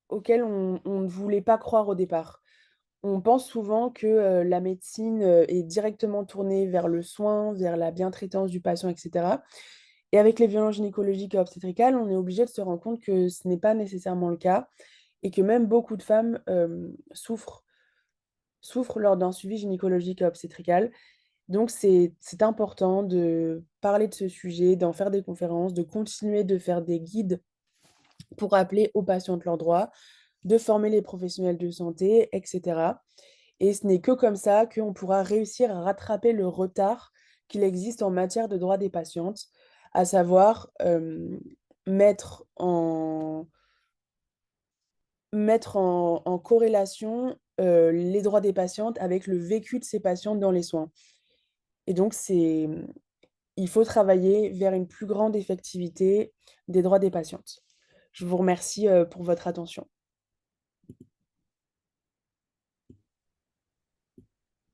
Speaker 2: auxquelles on ne voulait pas croire au départ. On pense souvent que la médecine est directement tournée vers le soin, vers la bientraitance du patient, etc. Et avec les violences gynécologiques et obstétricales, on est obligé de se rendre compte que ce n'est pas nécessairement le cas et que même beaucoup de femmes souffrent lors d'un suivi gynécologique et obstétrical. Donc c'est important de parler de ce sujet, d'en faire des conférences, de continuer de faire des guides pour rappeler aux patientes leurs droits, de former les professionnels de santé, etc. Et ce n'est que comme ça qu'on pourra réussir à rattraper le retard qu'il existe en matière de droits des patientes, à savoir mettre en, mettre en corrélation les droits des patientes avec le vécu de ces patientes dans les soins. Et donc, il faut travailler vers une plus grande effectivité des droits des patientes. Je vous remercie pour votre attention.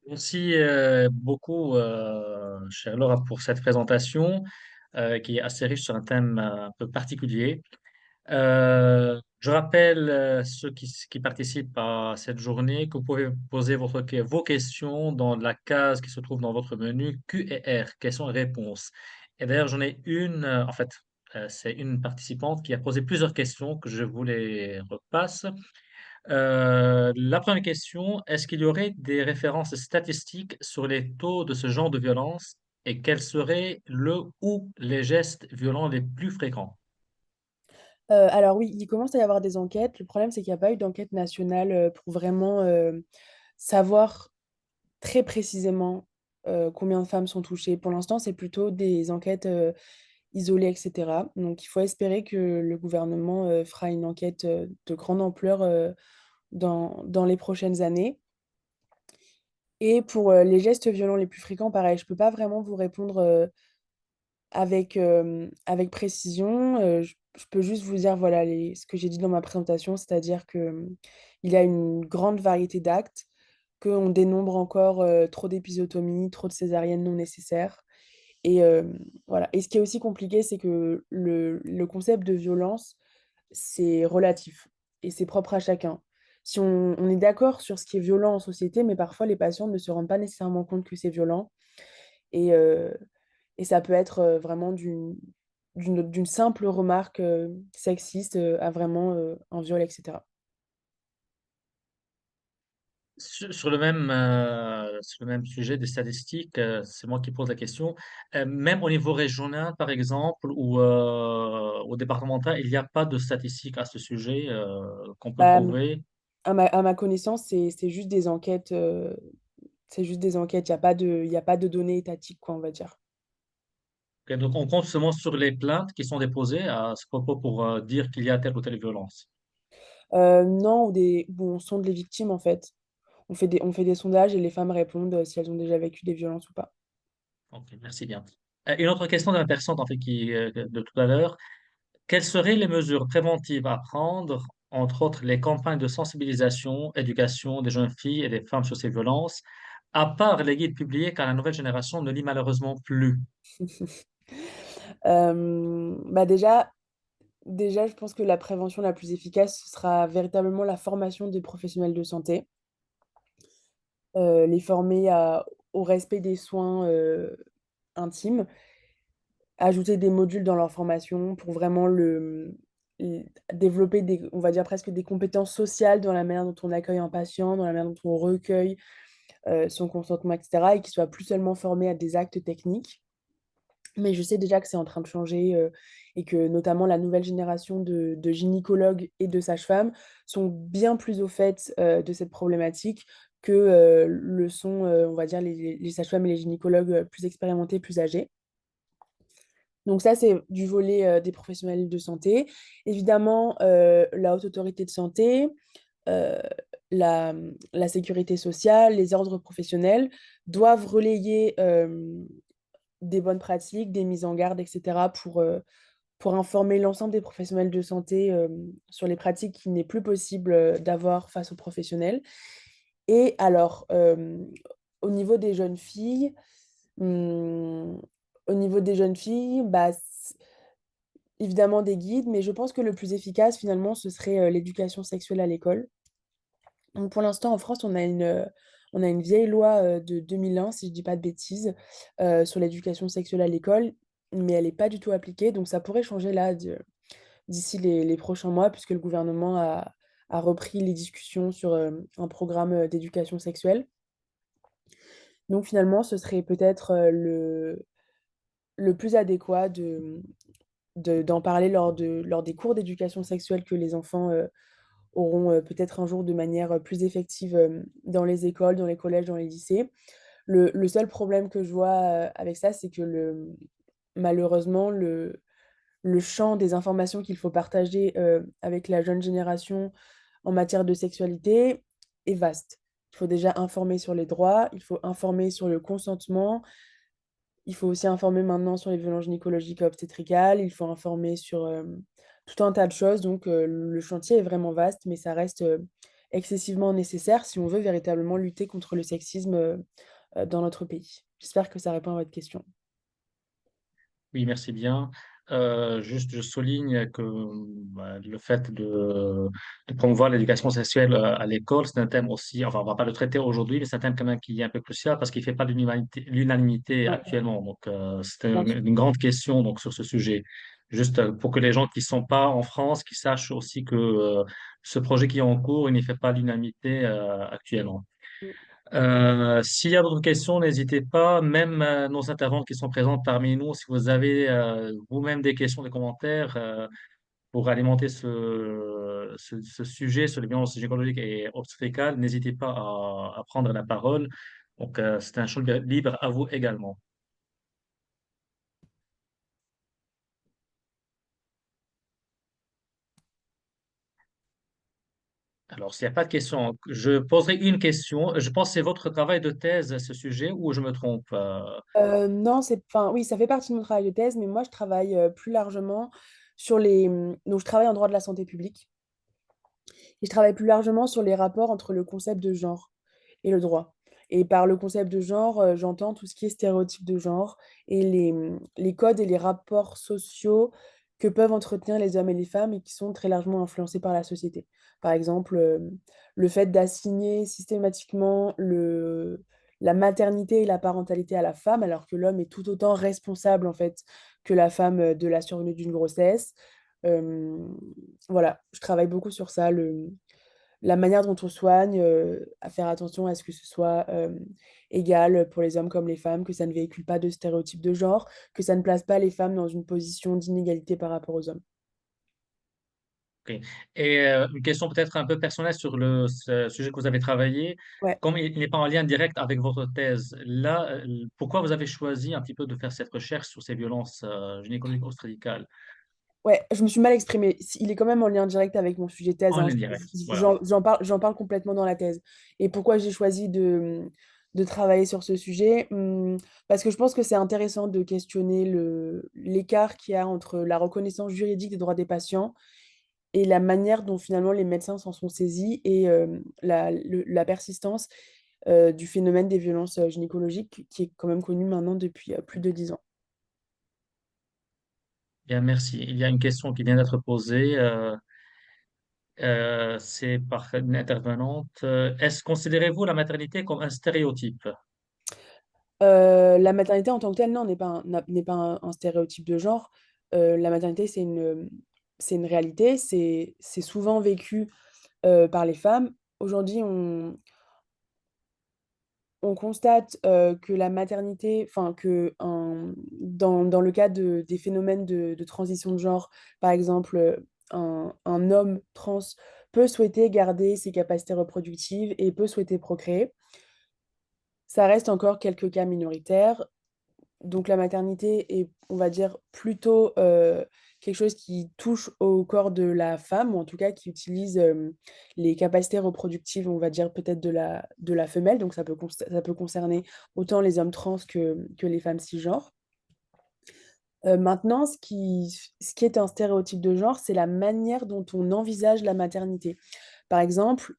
Speaker 1: Merci beaucoup, chère Laura, pour cette présentation qui est assez riche sur un thème un peu particulier. Je rappelle ceux qui participent à cette journée que vous pouvez poser vos questions dans la case qui se trouve dans votre menu Q et R, questions et réponses. Et d'ailleurs, j'en ai une, c'est une participante qui a posé plusieurs questions que je vous les repasse. La première question, est-ce qu'il y aurait des références statistiques sur les taux de ce genre de violence et quels seraient le ou les gestes violents les plus fréquents?
Speaker 2: Alors oui, il commence à y avoir des enquêtes. Le problème, c'est qu'il n'y a pas eu d'enquête nationale pour vraiment savoir très précisément combien de femmes sont touchées. Pour l'instant, c'est plutôt des enquêtes isolées, etc. Donc il faut espérer que le gouvernement fera une enquête de grande ampleur dans les prochaines années. Et pour les gestes violents les plus fréquents, pareil, je ne peux pas vraiment vous répondre avec précision. Je peux juste vous dire voilà, ce que j'ai dit dans ma présentation, c'est-à-dire que, il y a une grande variété d'actes, qu'on dénombre encore trop d'épisiotomies, trop de césariennes non nécessaires. Et voilà. Et ce qui est aussi compliqué, c'est que le concept de violence, c'est relatif et c'est propre à chacun. Si on est d'accord sur ce qui est violent en société, mais parfois les patients ne se rendent pas nécessairement compte que c'est violent. Et, et ça peut être vraiment d'une simple remarque sexiste à vraiment un viol, etc.
Speaker 1: Sur le même sujet des statistiques, c'est moi qui pose la question. Même au niveau régional, par exemple, ou au départemental, il n'y a pas de statistiques à ce sujet qu'on peut
Speaker 2: Bah,
Speaker 1: trouver.
Speaker 2: à ma connaissance, c'est juste des enquêtes. C'est juste des enquêtes. Il y a pas de données étatiques, quoi, on va dire.
Speaker 1: Ok, donc on compte seulement sur les plaintes qui sont déposées à ce propos pour dire qu'il y a telle ou telle violence.
Speaker 2: Non, bon, on sonde les victimes, en fait. On fait des sondages et les femmes répondent si elles ont déjà vécu des violences ou pas.
Speaker 1: Ok, merci bien. Une autre question de la personne en fait, de tout à l'heure. Quelles seraient les mesures préventives à prendre, entre autres les campagnes de sensibilisation, éducation des jeunes filles et des femmes sur ces violences, à part les guides publiés car la nouvelle génération ne lit malheureusement plus?
Speaker 2: Bah déjà, je pense que la prévention la plus efficace, ce sera véritablement la formation des professionnels de santé. Les former au respect des soins intimes, ajouter des modules dans leur formation pour vraiment développer on va dire presque des compétences sociales dans la manière dont on accueille un patient, dans la manière dont on recueille son consentement, etc. Et qu'ils soient plus seulement formés à des actes techniques. Mais je sais déjà que c'est en train de changer et que notamment la nouvelle génération de gynécologues et de sages-femmes sont bien plus au fait de cette problématique que le sont, on va dire, les sages-femmes et les gynécologues plus expérimentés, plus âgés. Donc ça, c'est du volet des professionnels de santé. Évidemment, la haute autorité de santé, euh, la, la sécurité sociale, les ordres professionnels doivent relayer des bonnes pratiques, des mises en garde, etc., pour informer l'ensemble des professionnels de santé sur les pratiques qu'il n'est plus possible d'avoir face aux professionnels. Et alors, au niveau des jeunes filles, hum, bah, évidemment des guides, mais je pense que le plus efficace, finalement, ce serait l'éducation sexuelle à l'école. Donc, pour l'instant, en France, on a une vieille loi de 2001, si je ne dis pas de bêtises, sur l'éducation sexuelle à l'école, mais elle n'est pas du tout appliquée. Donc, ça pourrait changer là d'ici les prochains mois, puisque le gouvernement a repris les discussions sur un programme d'éducation sexuelle. Donc, finalement, ce serait peut-être le plus adéquat d'en parler lors des cours d'éducation sexuelle que les enfants auront peut-être un jour de manière plus effective dans les écoles, dans les collèges, dans les lycées. Le seul problème que je vois avec ça, c'est que malheureusement, le champ des informations qu'il faut partager avec la jeune génération en matière de sexualité est vaste. Il faut déjà informer sur les droits, il faut informer sur le consentement, il faut aussi informer maintenant sur les violences gynécologiques et obstétricales, il faut informer sur tout un tas de choses. Donc, le chantier est vraiment vaste, mais ça reste excessivement nécessaire si on veut véritablement lutter contre le sexisme dans notre pays. J'espère que ça répond à votre question.
Speaker 1: Oui, merci bien. Juste, je souligne que le fait de promouvoir l'éducation sexuelle à l'école, c'est un thème aussi, enfin, on va pas le traiter aujourd'hui, mais c'est un thème quand même qui est un peu crucial parce qu'il fait pas l'unanimité
Speaker 2: Ouais,
Speaker 1: actuellement. Donc, c'est
Speaker 2: bien sûr.
Speaker 1: une grande question donc, sur ce sujet. Juste pour que les gens qui sont pas en France, qui sachent aussi que ce projet qui est en cours, il n'y fait pas l'unanimité actuellement. S'il y a d'autres questions, n'hésitez pas, même nos intervenants qui sont présents parmi nous, si vous avez vous-même des questions, des commentaires pour alimenter ce sujet sur les violences gynécologiques et obstétricales, n'hésitez pas à prendre la parole. Donc, c'est un champ libre à vous également. Alors, s'il n'y a pas de questions, je poserai une question. Je pense que c'est votre travail de thèse à ce sujet ou je me trompe?
Speaker 2: Non, enfin, oui, ça fait partie de mon travail de thèse, mais moi, je travaille plus largement sur donc, je travaille en droit de la santé publique et je travaille plus largement sur les rapports entre le concept de genre et le droit. Et par le concept de genre, j'entends tout ce qui est stéréotype de genre et les codes et les rapports sociaux que peuvent entretenir les hommes et les femmes et qui sont très largement influencés par la société. Par exemple, le fait d'assigner systématiquement la maternité et la parentalité à la femme, alors que l'homme est tout autant responsable en fait que la femme de la survenue d'une grossesse. Euh, voilà, je travaille beaucoup sur ça, la manière dont on soigne, à faire attention à ce que ce soit égal pour les hommes comme les femmes, que ça ne véhicule pas de stéréotypes de genre, que ça ne place pas les femmes dans une position d'inégalité par rapport aux hommes.
Speaker 1: Ok. Et une question peut-être un peu personnelle sur ce sujet que vous avez travaillé.
Speaker 2: Ouais.
Speaker 1: Comme il n'est pas en lien direct avec votre thèse, là, pourquoi vous avez choisi un petit peu de faire cette recherche sur ces violences gynécologiques obstétricales
Speaker 2: Ouais, je me suis mal exprimée. Il est quand même en lien direct avec mon sujet de thèse,
Speaker 1: en
Speaker 2: hein.
Speaker 1: lien direct? Voilà.
Speaker 2: J'en parle complètement dans la thèse. Et pourquoi j'ai choisi de travailler sur ce sujet? Parce que je pense que c'est intéressant de questionner l'écart qu'il y a entre la reconnaissance juridique des droits des patients et la manière dont finalement les médecins s'en sont saisis et la persistance du phénomène des violences gynécologiques qui est quand même connu maintenant depuis plus de 10 ans.
Speaker 1: Bien, merci. Il y a une question qui vient d'être posée. C'est par une intervenante. Est-ce considérez-vous la maternité comme un stéréotype?
Speaker 2: La maternité en tant que telle, non, n'est pas un stéréotype de genre. La maternité, c'est une réalité, c'est souvent vécu par les femmes. Aujourd'hui, on constate que la maternité, enfin dans le cas des phénomènes de transition de genre, par exemple, un homme trans peut souhaiter garder ses capacités reproductives et peut souhaiter procréer. Ça reste encore quelques cas minoritaires. Donc la maternité est, on va dire, plutôt quelque chose qui touche au corps de la femme, ou en tout cas qui utilise les capacités reproductives, on va dire, peut-être de la femelle. Donc ça peut concerner autant les hommes trans que les femmes cisgenres. Maintenant, ce qui est un stéréotype de genre, c'est la manière dont on envisage la maternité. Par exemple,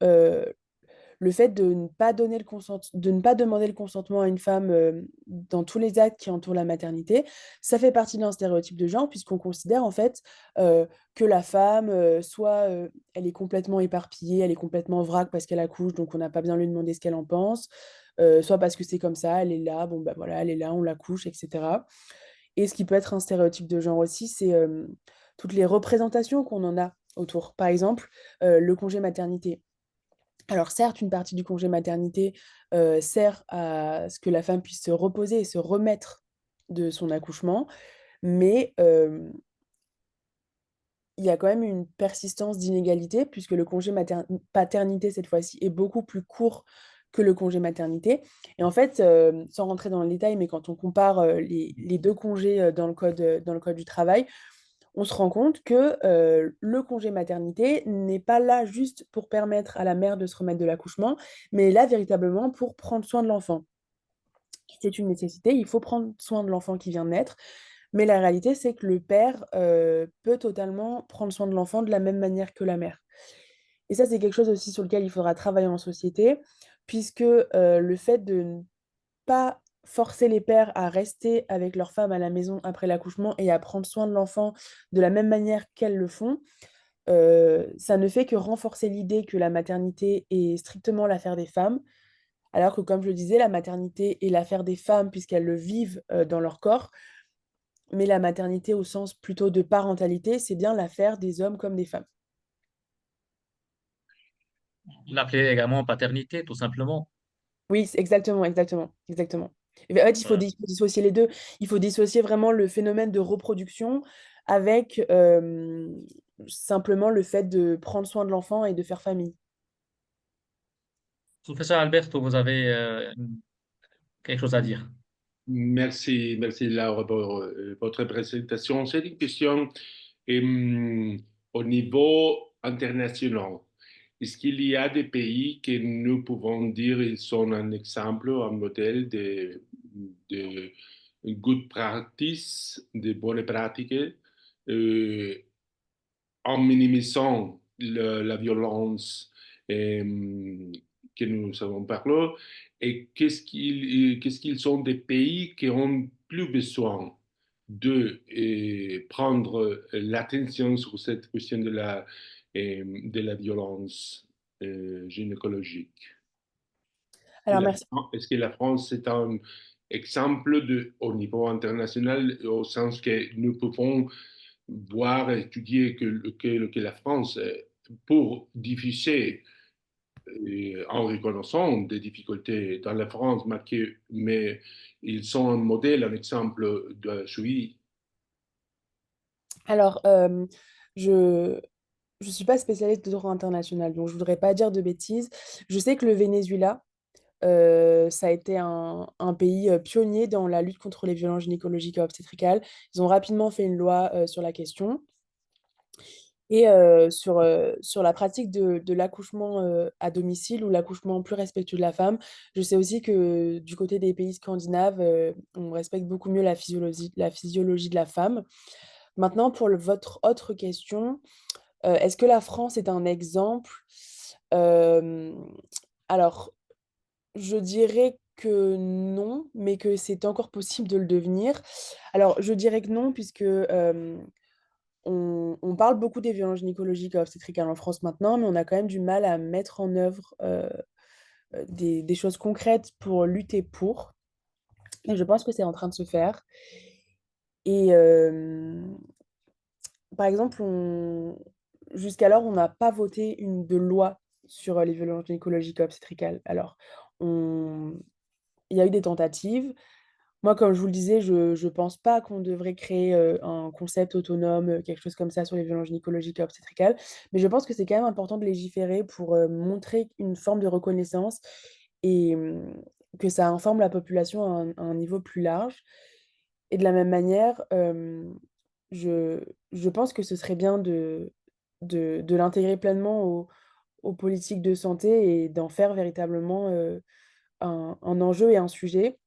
Speaker 2: le fait de ne pas de ne pas demander le consentement à une femme dans tous les actes qui entourent la maternité, ça fait partie d'un stéréotype de genre, puisqu'on considère en fait euh, que la femme, soit elle est complètement éparpillée, elle est complètement vrac parce qu'elle accouche, donc on n'a pas besoin de lui demander ce qu'elle en pense, soit parce que c'est comme ça, elle est là, bon bah voilà, elle est là, on la couche, etc. Et ce qui peut être un stéréotype de genre aussi, c'est toutes les représentations qu'on en a autour. Par exemple, le congé maternité. Alors certes, une partie du congé maternité sert à ce que la femme puisse se reposer et se remettre de son accouchement, mais il y a quand même une persistance d'inégalité puisque le congé paternité, cette fois-ci, est beaucoup plus court que le congé maternité. Et en fait, sans rentrer dans le détail, mais quand on compare les deux congés dans le code du travail, on se rend compte que le congé maternité n'est pas là juste pour permettre à la mère de se remettre de l'accouchement, mais est là véritablement pour prendre soin de l'enfant. C'est une nécessité, il faut prendre soin de l'enfant qui vient de naître. Mais la réalité, c'est que le père peut totalement prendre soin de l'enfant de la même manière que la mère. Et ça, c'est quelque chose aussi sur lequel il faudra travailler en société, puisque le fait de ne pas forcer les pères à rester avec leur femme à la maison après l'accouchement et à prendre soin de l'enfant de la même manière qu'elles le font, ça ne fait que renforcer l'idée que la maternité est strictement l'affaire des femmes, alors que, comme je le disais, la maternité est l'affaire des femmes puisqu'elles le vivent dans leur corps, mais la maternité au sens plutôt de parentalité, c'est bien l'affaire des hommes comme des femmes.
Speaker 1: L'appeler également paternité, tout simplement.
Speaker 2: Oui, exactement, exactement, exactement. En fait,
Speaker 1: Ouais.
Speaker 2: il faut dissocier les deux. Il faut dissocier vraiment le phénomène de reproduction avec simplement le fait de prendre soin de l'enfant et de faire famille.
Speaker 1: Professeur Alberto, vous avez quelque chose à dire?
Speaker 3: Merci, merci Laura pour votre présentation. C'est une question euh, au niveau international. Est-ce qu'il y a des pays que nous pouvons dire ils sont un exemple, un modèle de good practice, de bonnes pratiques, euh, en minimisant la violence que nous avons parlé, et qu'est-ce qu'ils sont des pays qui ont plus besoin de prendre l'attention sur cette question de la violence gynécologique.
Speaker 2: Alors, merci.
Speaker 3: Est-ce que la France est un exemple au niveau international, au sens que nous pouvons voir, étudier que la France, pour diffuser, en reconnaissant des difficultés dans la France, mais ils sont un modèle, un exemple de suivi.
Speaker 2: Alors, je je suis pas spécialiste de droit international, donc je voudrais pas dire de bêtises. Je sais que le Venezuela, ça a été un pays pionnier dans la lutte contre les violences gynécologiques et obstétricales. Ils ont rapidement fait une loi sur la question. Et sur la pratique de l'accouchement à domicile ou l'accouchement plus respectueux de la femme, je sais aussi que du côté des pays scandinaves, on respecte beaucoup mieux la physiologie de la femme. Maintenant, pour votre autre question, est-ce que la France est un exemple? Euh, alors, je dirais que non, mais que c'est encore possible de le devenir. Alors, je dirais que non, puisque on parle beaucoup des violences gynécologiques et obstétricales en France maintenant, mais on a quand même du mal à mettre en œuvre des choses concrètes pour lutter pour. Et je pense que c'est en train de se faire. Et par exemple, jusqu'alors, on n'a pas voté de loi sur les violences gynécologiques et obstétricales. Alors, on... il y a eu des tentatives. Moi, comme je vous le disais, je ne pense pas qu'on devrait créer un concept autonome, quelque chose comme ça sur les violences gynécologiques et obstétricales, mais je pense que c'est quand même important de légiférer pour montrer une forme de reconnaissance et que ça informe la population à un niveau plus large. Et de la même manière, je, je pense que ce serait bien de l'intégrer pleinement aux politiques de santé et d'en faire véritablement un enjeu et un sujet.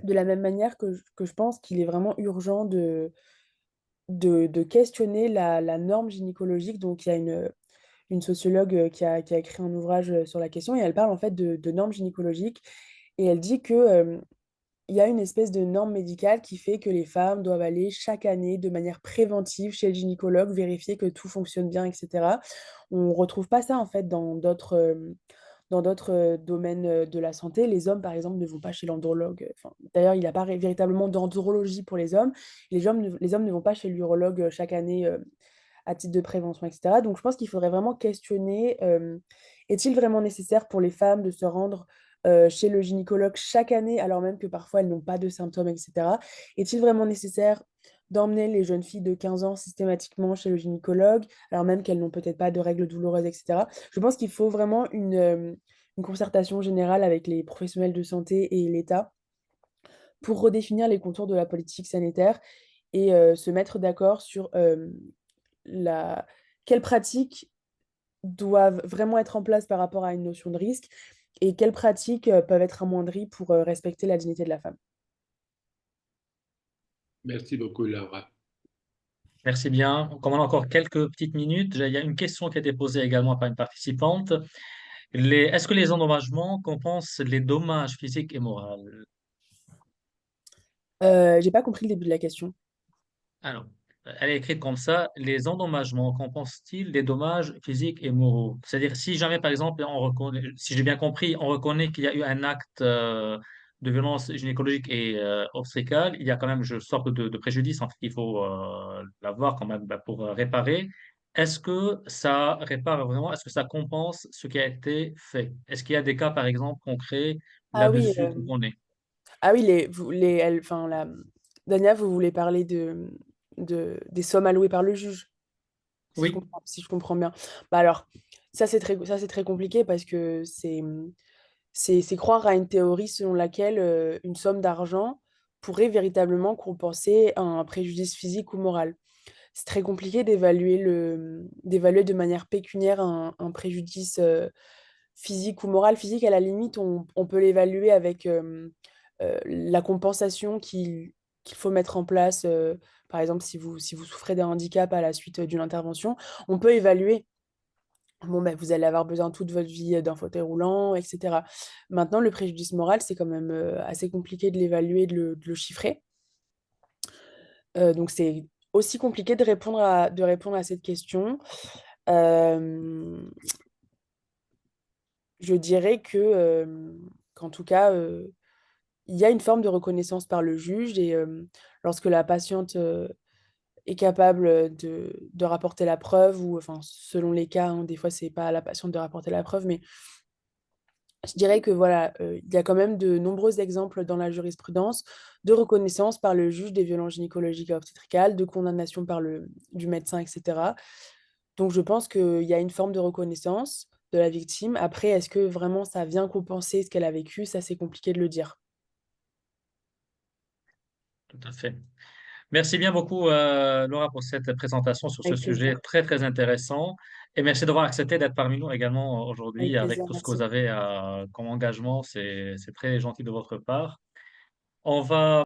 Speaker 2: De la même manière que je pense qu'il est vraiment urgent de questionner la norme gynécologique. Donc, il y a une sociologue qui a écrit un ouvrage sur la question et elle parle en fait de normes gynécologiques et elle dit que, il y a une espèce de norme médicale qui fait que les femmes doivent aller chaque année de manière préventive chez le gynécologue, vérifier que tout fonctionne bien, etc. On ne retrouve pas ça en fait dans d'autres domaines de la santé. Les hommes, par exemple, ne vont pas chez l'andrologue. Enfin, d'ailleurs, il n'y a pas véritablement d'andrologie pour les hommes. Les hommes ne vont pas chez l'urologue chaque année à titre de prévention, etc. Donc, je pense qu'il faudrait vraiment questionner, est-il vraiment nécessaire pour les femmes de se rendre chez le gynécologue chaque année, alors même que parfois elles n'ont pas de symptômes, etc. Est-il vraiment nécessaire d'emmener les jeunes filles de 15 ans systématiquement chez le gynécologue, alors même qu'elles n'ont peut-être pas de règles douloureuses, etc. Je pense qu'il faut vraiment une concertation générale avec les professionnels de santé et l'État pour redéfinir les contours de la politique sanitaire et se mettre d'accord sur la... quelles pratiques doivent vraiment être en place par rapport à une notion de risque et quelles pratiques peuvent être amoindries pour respecter la dignité de la femme.
Speaker 3: Merci beaucoup, Laura.
Speaker 1: Merci bien. Comme on a encore quelques petites minutes, il y a une question qui a été posée également par une participante. Est-ce que les endommagements compensent les dommages physiques et moraux?
Speaker 2: J'ai pas compris le début de la question.
Speaker 1: Alors, elle est écrite comme ça, les endommagements compensent-ils les dommages physiques et moraux? C'est-à-dire, si jamais, par exemple, on reconnaît, si j'ai bien compris, on reconnaît qu'il y a eu un acte de violence gynécologique et obstétricale, il y a quand même une sorte de préjudice en fait, qu'il faut l'avoir quand même pour réparer. Est-ce que ça répare vraiment? Est-ce que ça compense ce qui a été fait? Est-ce qu'il y a des cas, par exemple, concrets
Speaker 2: Ah oui,
Speaker 1: là-dessus qu'on connaît?
Speaker 2: ah oui, enfin, Dania, vous voulez parler des sommes allouées par le juge,
Speaker 1: Oui,
Speaker 2: si je comprends bien. Bah alors, ça c'est très compliqué parce que c'est croire à une théorie selon laquelle une somme d'argent pourrait véritablement compenser un préjudice physique ou moral. C'est très compliqué d'évaluer de manière pécuniaire un préjudice physique ou moral. Physique, à la limite, on peut l'évaluer avec la compensation qu'il faut mettre en place. Par exemple, si vous souffrez d'un handicap à la suite d'une intervention, on peut évaluer. Bon, ben, vous allez avoir besoin toute votre vie d'un fauteuil roulant, etc. Maintenant, le préjudice moral, c'est quand même assez compliqué de l'évaluer, de le chiffrer. Donc, c'est aussi compliqué de répondre à cette question. Euh, je dirais qu'en tout cas, il y a une forme de reconnaissance par le juge et lorsque la patiente est capable de rapporter la preuve, ou enfin, selon les cas, hein, des fois, c'est pas à la patiente de rapporter la preuve, mais je dirais que voilà, il y a quand même de nombreux exemples dans la jurisprudence de reconnaissance par le juge des violences gynécologiques et obstétricales, de condamnation du médecin, etc. Donc je pense qu'il y a une forme de reconnaissance de la victime. Après, est-ce que vraiment ça vient compenser ce qu'elle a vécu? Ça, c'est compliqué de le dire.
Speaker 1: tout à fait. Merci bien beaucoup, Laura, pour cette présentation sur ce
Speaker 2: Avec
Speaker 1: sujet
Speaker 2: plaisir.
Speaker 1: très, très intéressant. Et merci d'avoir accepté d'être parmi nous également
Speaker 2: Avec
Speaker 1: aujourd'hui avec
Speaker 2: plaisir,
Speaker 1: tout ce que vous
Speaker 2: merci.
Speaker 1: avez comme engagement. C'est très gentil de votre part. On va